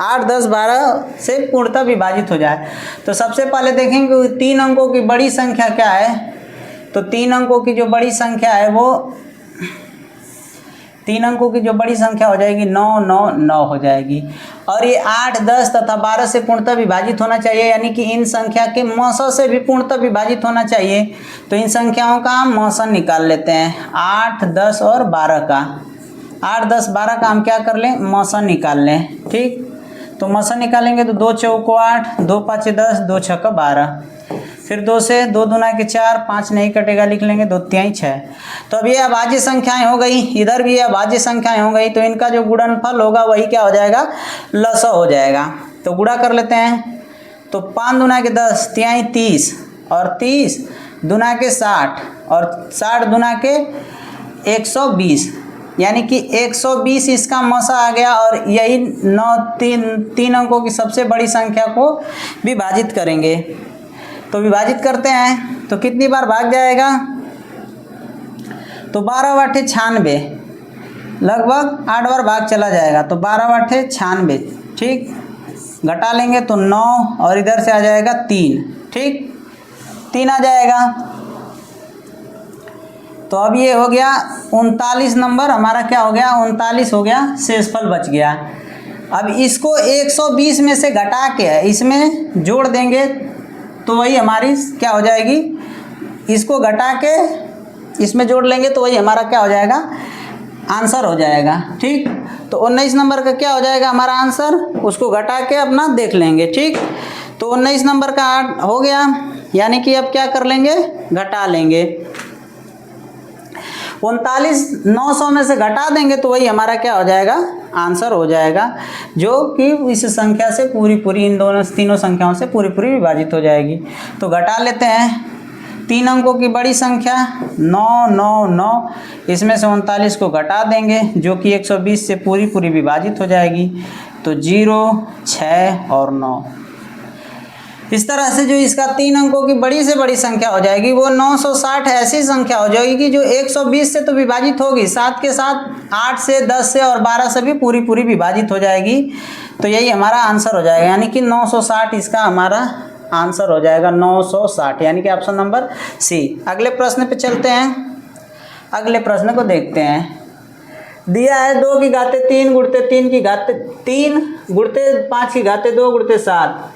8, 10, 12 से पूर्णतः विभाजित हो जाए। तो सबसे पहले देखेंगे 3 अंकों की बड़ी संख्या क्या है। तो 3 अंकों की जो बड़ी संख्या है वो 3 अंकों की जो बड़ी संख्या हो जाएगी 9 9 9 हो जाएगी। और ये 8 10 तथा 12 से पूर्णतः विभाजित होना चाहिए, यानी कि इन संख्या के मौसा से भी पूर्णतः विभाजित होना चाहिए। तो इन संख्याओं का हम मौसन निकाल लेते हैं, 8 10 और 12 का। 8 10 12 का हम क्या कर लें, मौसन निकाल लें। ठीक, तो मौसन निकालेंगे तो 2 चौको 8, 2 5 10, 2 6 12। फिर 2 से 2 दूना के 4, 5 नहीं कटेगा, लिख लेंगे 2 तिहाई 6। तो अब ये अभाज्य संख्याएं हो गई, इधर भी अभाज्य संख्याएं हो गई, तो इनका जो गुणनफल होगा वही क्या हो जाएगा, लसा हो जाएगा। तो गुणा कर लेते हैं। तो 5 दूना के 10, तिहाई 30, और 30 दूना के 60, और 60 दूना के 120, यानी कि 120 इसका मौसा आ गया। और यही 3 अंकों की सबसे बड़ी संख्या को विभाजित करेंगे। तो विभाजित करते हैं तो कितनी बार भाग जाएगा, तो 12 बटे 96, लगभग 8 बार भाग चला जाएगा। तो 12 बटे 96, ठीक, घटा लेंगे तो 9, और इधर से आ जाएगा 3, ठीक, 3 आ जाएगा। तो अब ये हो गया 39 नंबर हमारा, क्या हो गया, 39 हो गया, शेषफल बच गया। अब इसको 120 में से घटा के इसमें जोड़ देंगे तो वही हमारी क्या हो जाएगी, इसको घटा के इसमें जोड़ लेंगे तो वही हमारा क्या हो जाएगा, आंसर हो जाएगा। ठीक, तो 19 नंबर का क्या हो जाएगा हमारा आंसर, उसको घटा के अपना देख लेंगे। ठीक, तो 19 नंबर का 8 हो गया, यानी कि अब क्या कर लेंगे, घटा लेंगे। 39 900 में से घटा देंगे तो वही हमारा क्या हो जाएगा, आंसर हो जाएगा, जो कि इस संख्या से पूरी इन तीनों संख्याओं से पूरी विभाजित हो जाएगी। तो घटा लेते हैं। 3 अंकों की बड़ी संख्या 9 9 9, इसमें से 39 को घटा देंगे जो कि 120 से पूरी विभाजित हो जाएगी। तो 0 6 और 9, इस तरह से जो इसका 3 अंकों की बड़ी से बड़ी संख्या हो जाएगी वो 960 ऐसी संख्या हो जाएगी जो 120 से तो विभाजित होगी, साथ के साथ 8 से 10 से और 12 से भी पूरी विभाजित हो जाएगी। तो यही हमारा आंसर हो जाएगा, यानी कि 960 इसका हमारा आंसर हो जाएगा, 960, यानी कि ऑप्शन नंबर सी। अगले प्रश्न पे चलते हैं, अगले प्रश्न को देखते हैं। दिया है 2 की घाते 3 गुणते 3 की घाते 3 गुणते 5 की घाते 2 गुणते 7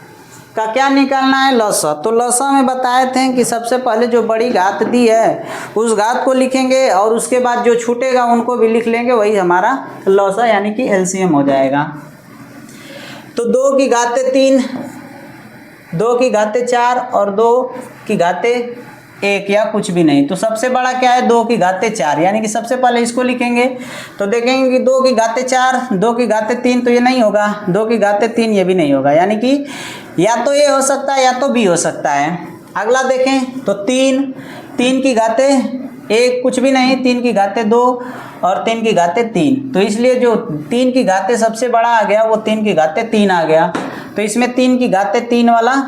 का क्या निकालना है, लसा। तो लसा में बताए थे कि सबसे पहले जो बड़ी घात दी है उस घात को लिखेंगे और उसके बाद जो छूटेगा उनको भी लिख लेंगे, वही हमारा लसा यानी कि एलसीएम हो जाएगा। तो 2 की घाते 3, 2 की घाते 4 और 2 की घाते 1 या कुछ भी नहीं। तो सबसे बड़ा क्या है, 2 की घाते 4, यानी कि सबसे पहले इसको लिखेंगे। तो देखेंगे कि 2 की घाते 4, 2 की घाते 3 तो ये नहीं होगा, 2 की घाते 3 ये भी नहीं होगा, यानी कि या तो ये हो सकता है या तो बी हो सकता है। अगला देखें तो 3 की घाते 1 कुछ भी नहीं, 3 की घाते 2 और 3 की घाते 3। तो इसलिए जो 3 की घाते सबसे बड़ा आ गया वो 3 की घाते 3 आ गया। तो इसमें 3 की घाते 3 वाला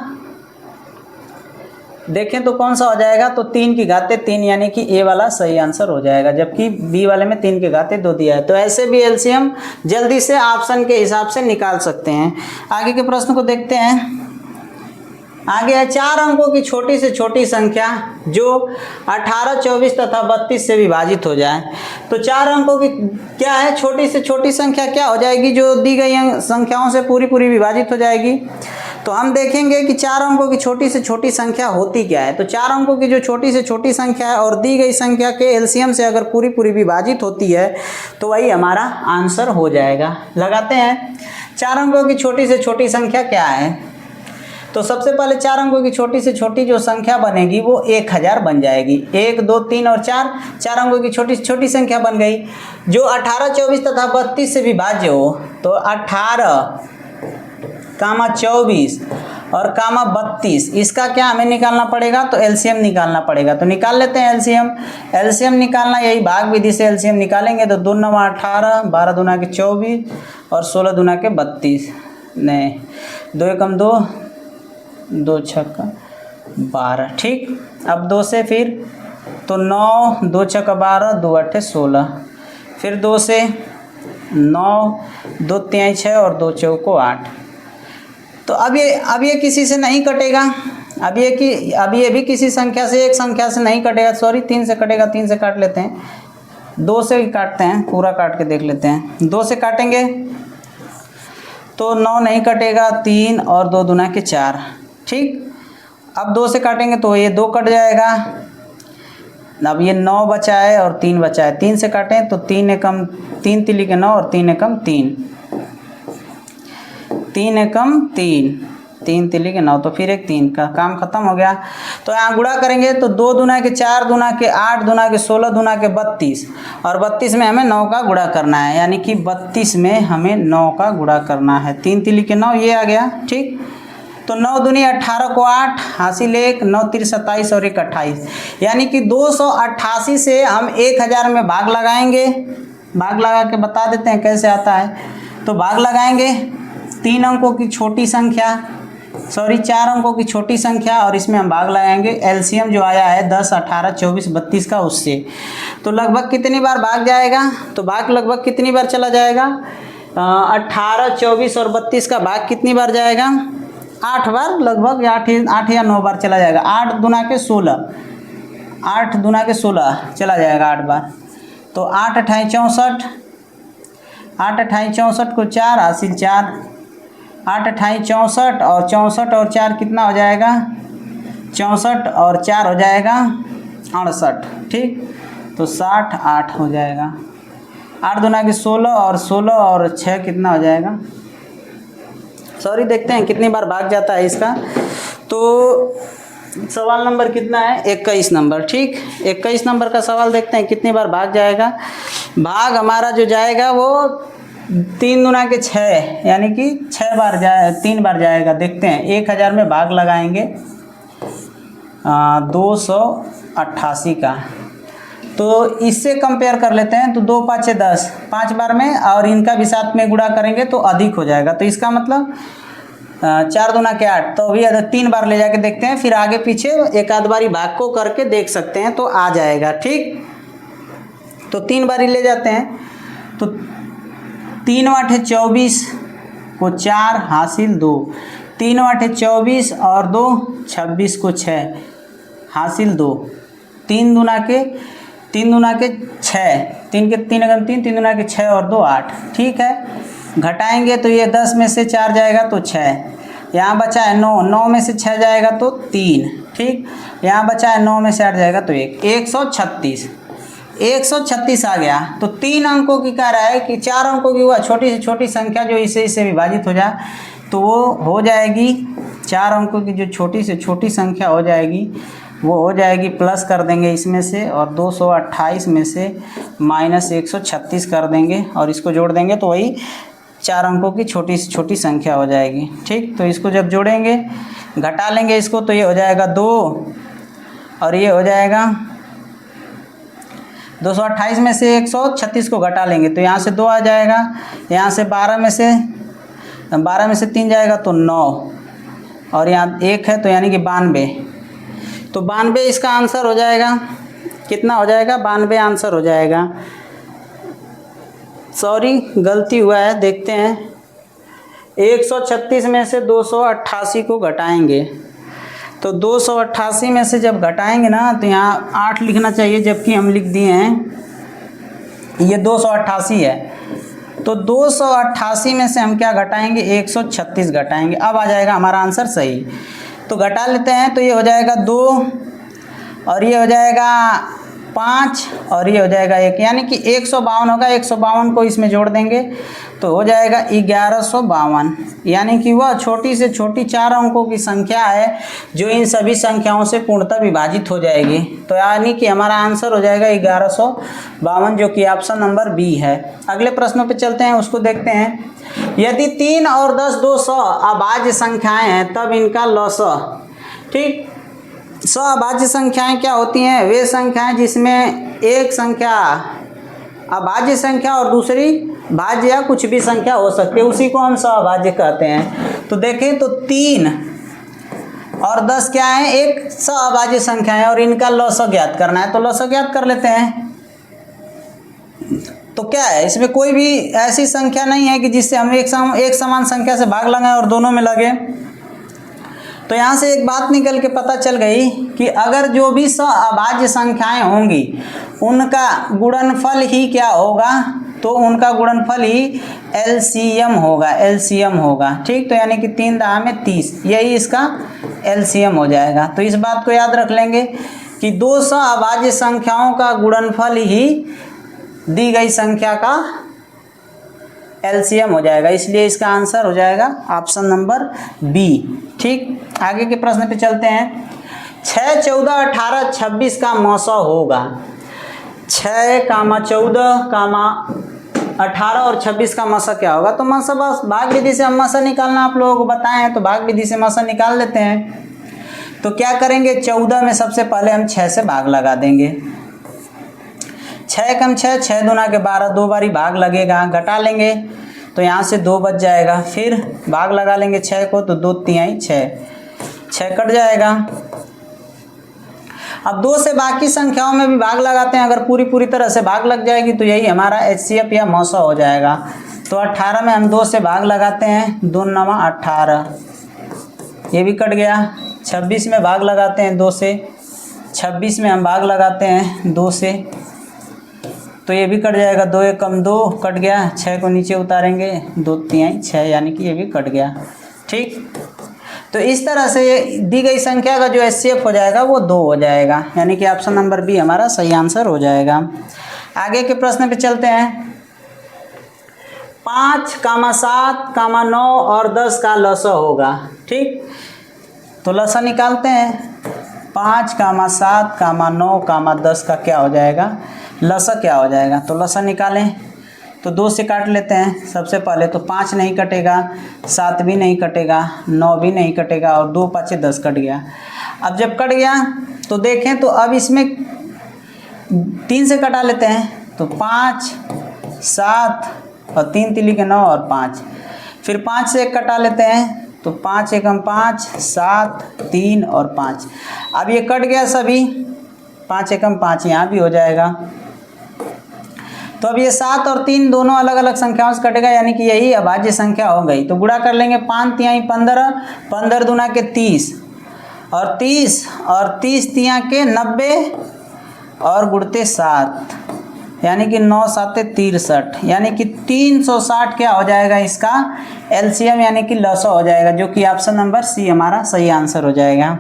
देखें तो कौन सा हो जाएगा, तो 3 की घाते 3, यानी कि ए वाला सही आंसर हो जाएगा, जबकि बी वाले में 3 की घाते 2 दिया है। तो ऐसे भी एलसीएम जल्दी से ऑप्शन के हिसाब से निकाल सकते हैं। आगे के प्रश्न को देखते हैं। आगे है 4 अंकों की छोटी से छोटी संख्या जो 18 24 तथा 32 से विभाजित हो जाए। तो 4 अंकों की क्या है, छोटी से छोटी संख्या क्या हो जाएगी, जो दी गई संख्याओं से पूरी विभाजित हो जाएगी। तो हम देखेंगे कि 4 अंकों की छोटी से छोटी संख्या होती क्या है। तो 4 अंकों की जो छोटी से छोटी संख्या है और दी गई संख्या के एलसीएम से अगर पूरी विभाजित होती है तो वही हमारा आंसर हो जाएगा। लगाते हैं, 4 अंकों की छोटी से छोटी संख्या क्या है। तो सबसे पहले 4 अंकों की छोटी से छोटी जो संख्या बनेगी वो 1000 बन जाएगी। 1 2 3 और 4 अंकों की छोटी से छोटी संख्या बन गई जो 18 24 तथा 32 से विभाज्य हो। तो 18 कामा 24 और कामा 32, इसका क्या हमें निकालना पड़ेगा, तो एलसीएम निकालना पड़ेगा। तो निकाल लेते हैं एलसीएम निकालना, यही भाग विधि से एलसीएम निकालेंगे। तो 2 9 18, 12 दूना के 24 और 16 दूना के 32, नहीं 2 एकम 2, 2 छक्का 12। ठीक, अब 2 से फिर तो 9, 2 छक्का 12, 2 8 16, फिर 2 से 9, 2 3 6 और 2 चौको 8। तो अब ये किसी से नहीं कटेगा, अब ये भी किसी संख्या से, एक संख्या से नहीं कटेगा, सॉरी 3 से कटेगा, 3 से काट लेते हैं, 2 से भी काटते हैं, पूरा काट के देख लेते हैं। 2 से काटेंगे तो 9 नहीं कटेगा, 3 और 2 दूना के 4, ठीक। अब 2 से काटेंगे तो ये 2 कट जाएगा। अब ये 9 बचा है और 3 बचा है, 3 से काटें तो 3 एकम 3 तिली के 9 और 3 एकम 3, 3 एकम 3, 3 तिली के 9, तो फिर एक 3 का काम खत्म हो गया। तो यहाँ गुणा करेंगे तो 2 दूना के 4, दूना के 8, दूना के 16, दूना के 32, और 32 में हमें 9 का गुणा करना है, यानी कि 32 में हमें 9 का गुणा करना है। 3 तिली के 9 ये आ गया, ठीक। तो 9 दूनी 18 को 8, हासिल 1, 9 तिरी 27 और 1 28, यानी कि 288 से हम 1000 में भाग लगाएंगे। भाग लगा के बता देते हैं कैसे आता है। तो भाग लगाएंगे 3 अंकों की छोटी संख्या, सॉरी 4 अंकों की छोटी संख्या, और इसमें हम भाग लगाएंगे एलसीएम जो आया है 10, 18, 24, 32 का, उससे। तो लगभग कितनी बार भाग जाएगा, तो भाग लगभग कितनी बार चला जाएगा, 18, 24 और 32 का भाग कितनी बार जाएगा, 8 बार, लगभग 8 या 9 बार चला जाएगा। 8 दूना के 16, 8 दूना के 16 चला जाएगा 8 बार। तो 8 अठाई 64, 8 अठाई 64 को 4 हासिल 4, 8 अठाई 64 और 64 और 4 कितना हो जाएगा, 64 और 4 हो जाएगा 68, ठीक। तो 60, 8 हो जाएगा। 8 दूना के 16 और 16 और 6 कितना हो जाएगा, सॉरी देखते हैं कितनी बार भाग जाता है इसका। तो सवाल नंबर कितना है, 21 नंबर, ठीक। 21 नंबर का सवाल देखते हैं कितनी बार भाग जाएगा। भाग हमारा जो जाएगा वो 3 दूना के 6, यानी कि 6 बार 3 बार जाएगा। देखते हैं 1000 में भाग लगाएंगे 288 का, तो इससे कंपेयर कर लेते हैं। तो 2 5 10, 5 बार में, और इनका भी साथ में गुणा करेंगे तो अधिक हो जाएगा। तो इसका मतलब 4 दूना के 8, तो अभी 3 बार ले जाके देखते हैं, फिर आगे पीछे एक आध बारी भाग को करके देख सकते हैं तो आ जाएगा, ठीक। तो 3 बारी ले जाते हैं, तो 3 8 24 को 4 हासिल 2, 3 8 24 और 2 26 को 6 हासिल 2, 3 दूना के 6, 3 के 3 अगर 3 दूना के 6 और 2 8, ठीक है। घटाएंगे तो ये 10 में से 4 जाएगा तो 6, यहाँ बचा है 9, 9 में से 6 जाएगा तो 3, ठीक। यहाँ बचा है 9 में से 8 जाएगा तो 1, 136 आ गया। तो 3 अंकों की कह रहा है कि 4 अंकों की हुआ छोटी से छोटी संख्या जो इससे विभाजित हो जाए, तो वो हो जाएगी 4 अंकों की जो छोटी से छोटी संख्या हो जाएगी वो हो जाएगी, प्लस कर देंगे इसमें से, और 228 में से माइनस 136 कर देंगे, और इसको जोड़ देंगे तो वही 4 अंकों की छोटी से छोटी संख्या हो जाएगी, ठीक। तो इसको जब जोड़ेंगे, घटा लेंगे इसको, तो ये हो जाएगा 2 और ये हो जाएगा 228 में से 136 को घटा लेंगे तो यहाँ से 2 आ जाएगा, यहाँ से 12 में से 3 जाएगा तो 9, और यहाँ 1 है तो यानी कि 92। तो 92 इसका आंसर हो जाएगा, कितना हो जाएगा, 92 आंसर हो जाएगा। सॉरी गलती हुआ है, देखते हैं। 136 में से 288 को घटाएंगे, तो 288 में से जब घटाएंगे ना तो यहाँ 8 लिखना चाहिए, जबकि हम लिख दिए हैं ये 288 है। तो 288 में से हम क्या घटाएंगे, 136 घटाएंगे, अब आ जाएगा हमारा आंसर सही। तो घटा लेते हैं, तो ये हो जाएगा 2 और ये हो जाएगा 5 और ये हो जाएगा 1, यानी कि 152 होगा। 152 को इसमें जोड़ देंगे तो हो जाएगा 1152, यानी कि वह छोटी से छोटी 4 अंकों की संख्या है जो इन सभी संख्याओं से पूर्णतः विभाजित हो जाएगी। तो यानी कि हमारा आंसर हो जाएगा 1152, जो कि ऑप्शन नंबर बी है। अगले प्रश्नों पे चलते हैं, उसको देखते हैं। यदि 3 और 10 दो अभाज्य संख्याएं हैं तब इनका लसाअ, ठीक। अभाज्य संख्याएं क्या होती हैं, वे संख्याएं जिसमें एक संख्या अभाज्य संख्या और दूसरी भाज्य या कुछ भी संख्या हो सकती है, उसी को हम अभाज्य कहते हैं। तो देखें तो 3 और 10 क्या है, एक अभाज्य संख्या है और इनका लसाअ ज्ञात करना है। तो लसाअ ज्ञात कर लेते हैं। तो क्या है, इसमें कोई भी ऐसी संख्या नहीं है कि जिससे हम एक समान संख्या से भाग लगाएं और दोनों में लगे। तो तो यहाँ से एक बात निकल के पता चल गई कि अगर जो भी अभाज्य संख्याएं होंगी उनका गुणनफल ही क्या होगा, तो उनका गुणनफल ही एलसीएम होगा, एलसीएम होगा। ठीक, तो यानी कि 3 दहा में 30, यही इसका एलसीएम हो जाएगा। तो इस बात को याद रख लेंगे कि 2 अभाज्य संख्याओं का गुणनफल ही दी गई संख्या का एलसीएम हो जाएगा, इसलिए इसका आंसर हो जाएगा ऑप्शन नंबर बी। ठीक, आगे के प्रश्न पे चलते हैं। 6, 14, 18, 26 का मौसा होगा। 6, 14, 18 और 26 का मौसा क्या होगा? तो मौसा बस भाग विधि से हम मौसा निकालना आप लोगों को बताए हैं, तो भाग विधि से मौसा निकाल लेते हैं। तो क्या करेंगे, 14 में सबसे पहले हम 6 से भाग लगा देंगे। 6 कम 6, 6 दूना के 12, 2 बारी भाग लगेगा, घटा लेंगे तो यहाँ से 2 बच जाएगा। फिर भाग लगा लेंगे 6 को, तो 2 तिहाई 6, 6 कट जाएगा। अब 2 से बाकी संख्याओं में भी भाग लगाते हैं, अगर पूरी तरह से भाग लग जाएगी तो यही हमारा एचसीएफ या मौसा हो जाएगा। तो 18 में हम 2 से भाग लगाते हैं, 2 9 18, ये भी कट गया। 26 में भाग लगाते हैं 2 से, 26 में हम भाग लगाते हैं 2 से, तो ये भी कट जाएगा। 2 1 कम 2 कट गया, 6 को नीचे उतारेंगे, 2 तिहाई 6, यानी कि ये भी कट गया। ठीक, तो इस तरह से दी गई संख्या का जो एचसीएफ हो जाएगा वो 2 हो जाएगा, यानी कि ऑप्शन नंबर बी हमारा सही आंसर हो जाएगा। आगे के प्रश्न पे चलते हैं। 5, 7, 9 और 10 का लसा होगा। ठीक, तो लसा निकालते हैं। 5, 7, 9, 10 का क्या हो जाएगा, लसा क्या हो जाएगा? तो लसा निकालें तो 2 से काट लेते हैं सबसे पहले। तो 5 नहीं कटेगा, 7 भी नहीं कटेगा, 9 भी नहीं कटेगा, और 2 5 10 कट गया। अब जब कट गया तो देखें, तो अब इसमें 3 से कटा लेते हैं। तो 5, 7 और 3 तिली के 9 और 5, फिर 5 से 1 कटा लेते हैं। तो 5 1 5, 7 3 और 5। अब ये कट गया सभी, 5 1 5 यहाँ भी हो जाएगा। तो अब ये 7 और 3 दोनों अलग अलग संख्याओं से कटेगा, यानी कि यही अभाज्य संख्या हो गई। तो गुणा कर लेंगे, 5 तिहाई 15, 15 दूना के 30 और 30 तिया के 90 और गुणते 7, यानी कि 9 7 63, यानी कि 360 क्या हो जाएगा इसका एलसीएम, यानी कि लसा हो जाएगा, जो कि ऑप्शन नंबर सी हमारा सही आंसर हो जाएगा।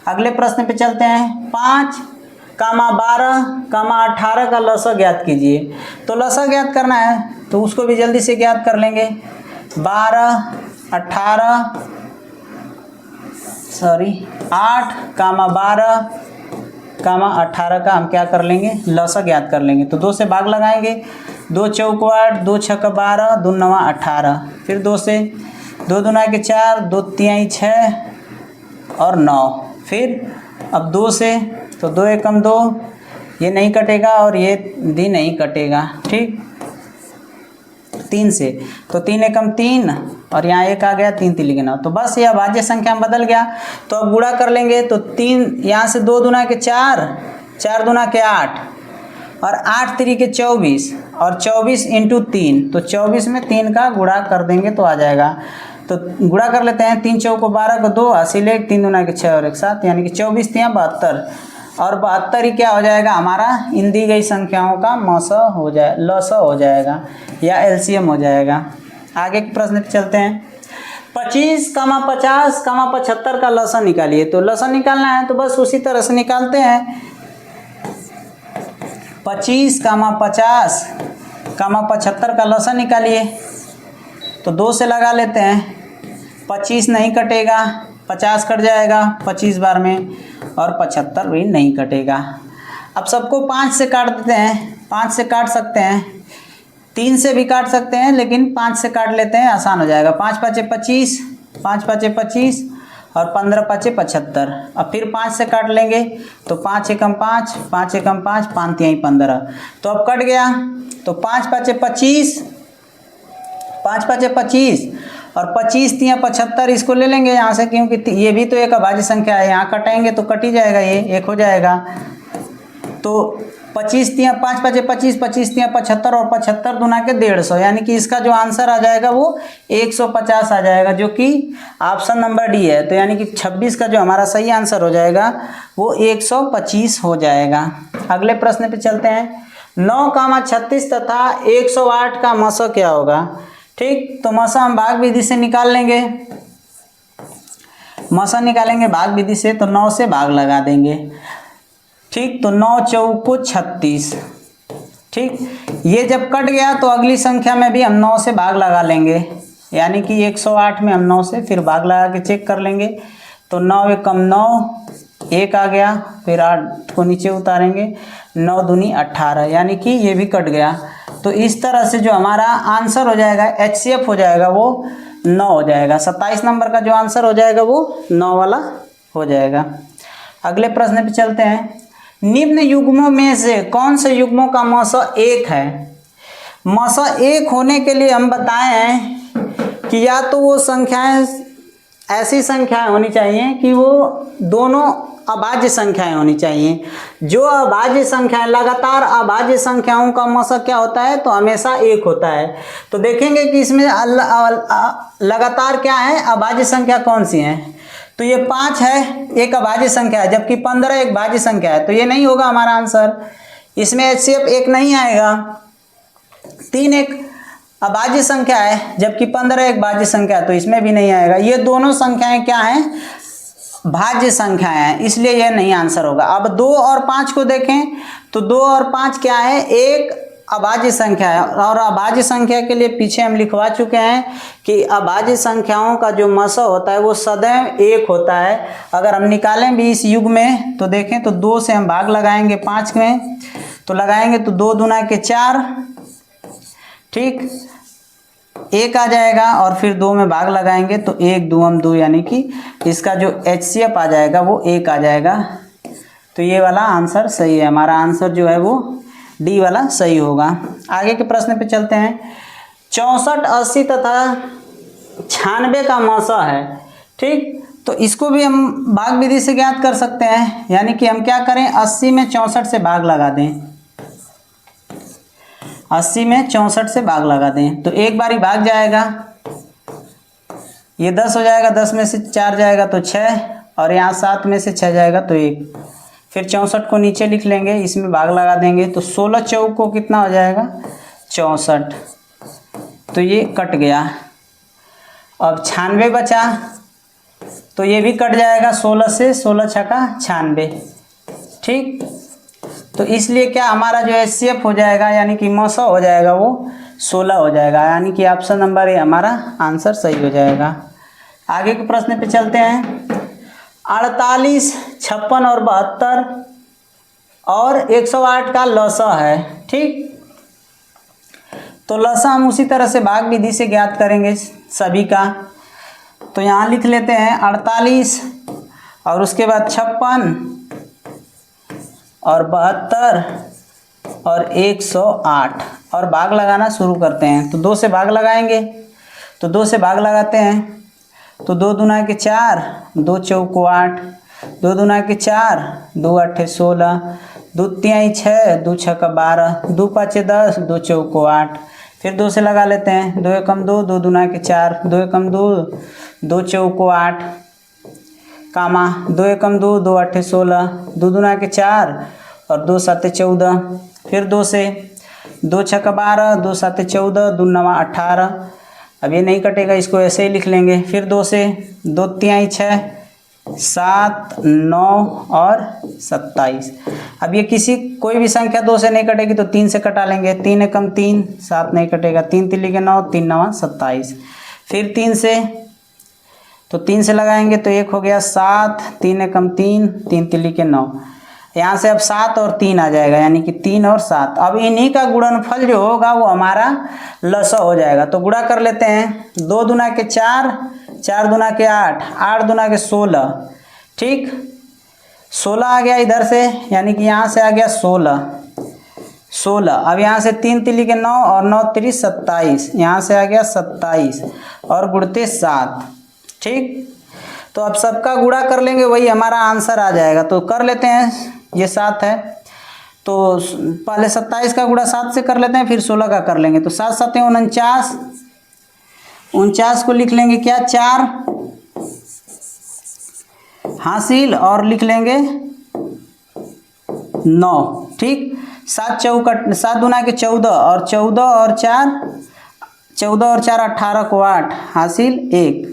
अगले प्रश्न पे चलते हैं। 5, 12, 18 का लसा ज्ञात कीजिए। तो लसा ज्ञात करना है तो उसको भी जल्दी से ज्ञात कर लेंगे। 8, 12, 18 का हम क्या कर लेंगे, लसा ज्ञात कर लेंगे। तो 2 से भाग लगाएंगे, 2 चौक 8, 2 छक 12, 2 9 18, फिर 2 से 2 दूना के 4, 2 तिहाई 6 और 9, फिर अब 2 से, तो 2 1 2, ये नहीं कटेगा और ये भी नहीं कटेगा। ठीक, 3 से, तो 3 1 3 और यहाँ 1 आ गया, 3 तिली के 9। तो बस ये अभाज्य संख्या में बदल गया। तो अब गुणा कर लेंगे, तो 3 यहाँ से 2 दूना के 4, 4 दूना के 8 और 8 तिरी के 24 और 24 इंटू 3, तो 24 में 3 का गुणा कर देंगे तो आ जाएगा। तो गुणा कर लेते हैं, 3 चौक 12 को 2 हासिल 1, 3 दूना के 6 और 1 7, यानी कि 24 तिया 72 और 72 ही क्या हो जाएगा हमारा इन दी गई संख्याओं का मौसा हो जाए, लसा हो जाएगा या एलसीएम हो जाएगा। आगे के प्रश्न पे चलते हैं। 25, 50, 75 का लसा निकालिए। तो लसा निकालना है तो बस उसी तरह से निकालते हैं। 25, 50, 75 का लसा निकालिए। तो 2 से लगा लेते हैं, 25 नहीं कटेगा, 50 कट जाएगा 25 बार में, और 75 भी नहीं कटेगा। अब सबको 5 से काट देते हैं। 5 से काट सकते हैं, 3 से भी काट सकते हैं, लेकिन 5 से काट लेते हैं, आसान हो जाएगा। 5 5 25, 5 5 25 और 15 5 75। अब फिर 5 से काट लेंगे, तो 5 1 5, 5 1 5, 5 3 15। तो अब कट गया, तो 5 5 25, 5 5 25 और 25 3 75, इसको ले लेंगे यहाँ से, क्योंकि ये भी तो एक अभाज्य संख्या है, यहाँ कटेंगे तो कट ही जाएगा, ये 1 हो जाएगा। तो 25 तियाँ 5 पचे 25, 25 तियाँ 75 और 75 दूना के 150, यानी कि इसका जो आंसर आ जाएगा वो 150 आ जाएगा, जो कि ऑप्शन नंबर डी है। तो यानी कि 26 का जो हमारा सही आंसर हो जाएगा वो 125 हो जाएगा। अगले प्रश्न पे चलते हैं। 9, 36 तथा 108 का मसो क्या होगा? ठीक, तो मसो हम भाग विधि से निकाल लेंगे। मसो निकालेंगे भाग विधि से, तो 9 से भाग लगा देंगे। ठीक, तो 9 चौको 36। ठीक, ये जब कट गया तो अगली संख्या में भी हम 9 से भाग लगा लेंगे, यानी कि 108 में हम 9 से फिर भाग लगा के चेक कर लेंगे। तो 9 एकम 9, 1 आ गया, फिर 8 को नीचे उतारेंगे, 9 दूनी 18, यानी कि ये भी कट गया। तो इस तरह से जो हमारा आंसर हो जाएगा HCF हो जाएगा वो 9 हो जाएगा। 27 नंबर का जो आंसर हो जाएगा वो 9 वाला हो जाएगा। अगले प्रश्न पे चलते हैं। निम्न युग्मों में से कौन से युग्मों का मसो 1 है? मसो 1 होने के लिए हम बताए हैं कि या तो वो संख्याएं ऐसी संख्याएं होनी चाहिए कि वो दोनों अभाज्य संख्याएं होनी चाहिए। जो अभाज्य संख्याएं, लगातार अभाज्य संख्याओं का मसो क्या होता है? तो हमेशा 1 होता है। तो देखेंगे कि इसमें लगातार क्या है, अभाज्य संख्या कौन सी है? तो ये 5 है, एक अभाज्य संख्या है, जबकि 15 एक भाज्य संख्या है, तो ये नहीं होगा हमारा आंसर। इसमें HCF 1 नहीं आएगा। 3 एक अभाज्य संख्या है, जबकि 15 एक भाज्य संख्या है, तो इसमें भी नहीं आएगा। ये दोनों संख्याएं क्या हैं? भाज्य संख्याएं हैं, इसलिए यह नहीं आंसर होगा। अब 2 और 5 को देखें तो 2 और 5 क्या है? एक अभाज्य संख्या है, और अभाज्य संख्या के लिए पीछे हम लिखवा चुके हैं कि अभाज्य संख्याओं का जो मसो होता है वो सदैव 1 होता है। अगर हम निकालें भी इस युग में तो देखें तो 2 से हम भाग लगाएंगे 5 में, तो लगाएंगे तो 2 दूना के 4, ठीक, 1 आ जाएगा, और फिर 2 में भाग लगाएंगे तो 1 दूम 2, यानी कि इसका जो HCF आ जाएगा वो 1 आ जाएगा। तो ये वाला आंसर सही है, हमारा आंसर जो है वो डी वाला सही होगा। आगे के प्रश्न पे चलते हैं। 64, 80 तथा 96 का मसो है। ठीक, तो इसको भी हम भाग विधि से ज्ञात कर सकते हैं, यानी कि हम क्या करें, 80 में 64 से भाग लगा दें। 80 में 64 से भाग लगा दें तो एक बारी भाग जाएगा, ये 10 हो जाएगा, 10 में से 4 जाएगा तो 6, और यहाँ 7 में से 6 जाएगा तो 1। फिर 64 को नीचे लिख लेंगे, इसमें भाग लगा देंगे तो 16 चौको कितना हो जाएगा? 64। तो ये कट गया। अब 96 बचा, तो ये भी कट जाएगा 16 से, 16 छक्का 96। ठीक, तो इसलिए क्या हमारा जो HCF हो जाएगा, यानी कि मसो हो जाएगा वो 16 हो जाएगा, यानी कि ऑप्शन नंबर ए हमारा आंसर सही हो जाएगा। आगे के प्रश्न पे चलते हैं। 48, 56 और 72 और 108 का लसा है। ठीक, तो लसा हम उसी तरह से भाग विधि से ज्ञात करेंगे सभी का। तो यहाँ लिख लेते हैं 48 और उसके बाद 56 और 72 और 108, और भाग लगाना शुरू करते हैं। तो 2 से भाग लगाएंगे, तो 2 से भाग लगाते हैं तो 2 दूना के 4, 2 चौको 8, 2 दूना के 4, 2 8 16, 2 तिहाई 6, 2 छक्का 12, 2 पाँचे 10, 2 चौको 8। फिर 2 से लगा लेते हैं, 2 एकम 2, 2 दूना के 4, 2 एकम 2, 2 चौको 8, कामा 2 एकम 2, 2 8 16, 2 दूना के 4 और 2 7 14। फिर 2 से 2 छक्का 12, 2 7 14, 2 9 18। अब ये नहीं कटेगा, इसको ऐसे ही लिख लेंगे। फिर 2 से 2 तिहाई 6, 7 9 और 27। अब ये कोई भी संख्या 2 से नहीं कटेगी तो 3 से कटा लेंगे। 3 एकम 3, 7 नहीं कटेगा, 3 तिल्ली के 9, 3 9 27। फिर 3 से, तो 3 से लगाएंगे तो 1 हो गया 7, 3 एकम 3, 3 तिल्ली के 9। यहाँ से अब 7 और 3 आ जाएगा, यानी कि 3 और 7। अब इन्हीं का गुणनफल जो होगा वो हमारा लसा हो जाएगा। तो गुणा कर लेते हैं। 2 दूना के 4, 4 दूना के 8, 8 दूना के 16। ठीक, 16 आ गया इधर से, यानी कि यहाँ से आ गया 16। अब यहाँ से 3 तिल्ली के 9 और 9 3 27, यहाँ से आ गया 27 और गुणते 7। ठीक, तो अब सबका गुणा कर लेंगे, वही हमारा आंसर आ जाएगा। तो कर लेते हैं, ये 7 है। तो पहले 27 का गुणा 7 से कर लेते हैं, फिर 16 का कर लेंगे। तो 7 7 49, 49 को लिख लेंगे क्या 4 हासिल और लिख लेंगे 9। ठीक, 7 चौकट 7 दूना के 14 और 14 और 4 18 को 8 हासिल 1,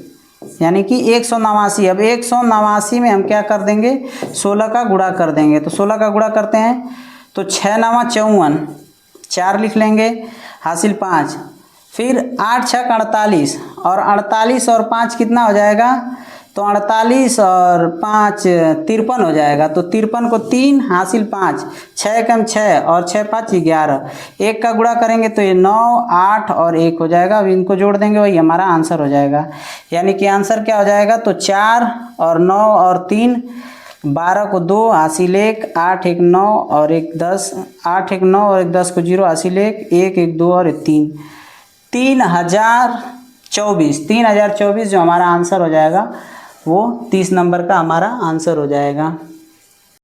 यानी कि 189। अब 189 में हम क्या कर देंगे 16 का गुणा कर देंगे। तो 16 का गुणा करते हैं तो 6 9 54, 4 लिख लेंगे हासिल 5, फिर 8 6 48 और 48 और 5 कितना हो जाएगा, तो 48 और 5 53 हो जाएगा। तो 53 को 3 हासिल 5, 6 कम 6 और 6 5 11, 1 का गुणा करेंगे तो ये 9 8 और 1 हो जाएगा। अब इनको जोड़ देंगे, वही हमारा आंसर हो जाएगा। यानी कि आंसर क्या हो जाएगा, तो 4 और 9 और 3, 12 को 2 हासिल 1, 8 1 9 और 1 10, 8 1 9 और 1 10 को 0 हासिल 1 1 1 2 और 3, 3024 जो हमारा आंसर हो जाएगा वो 30 नंबर का हमारा आंसर हो जाएगा।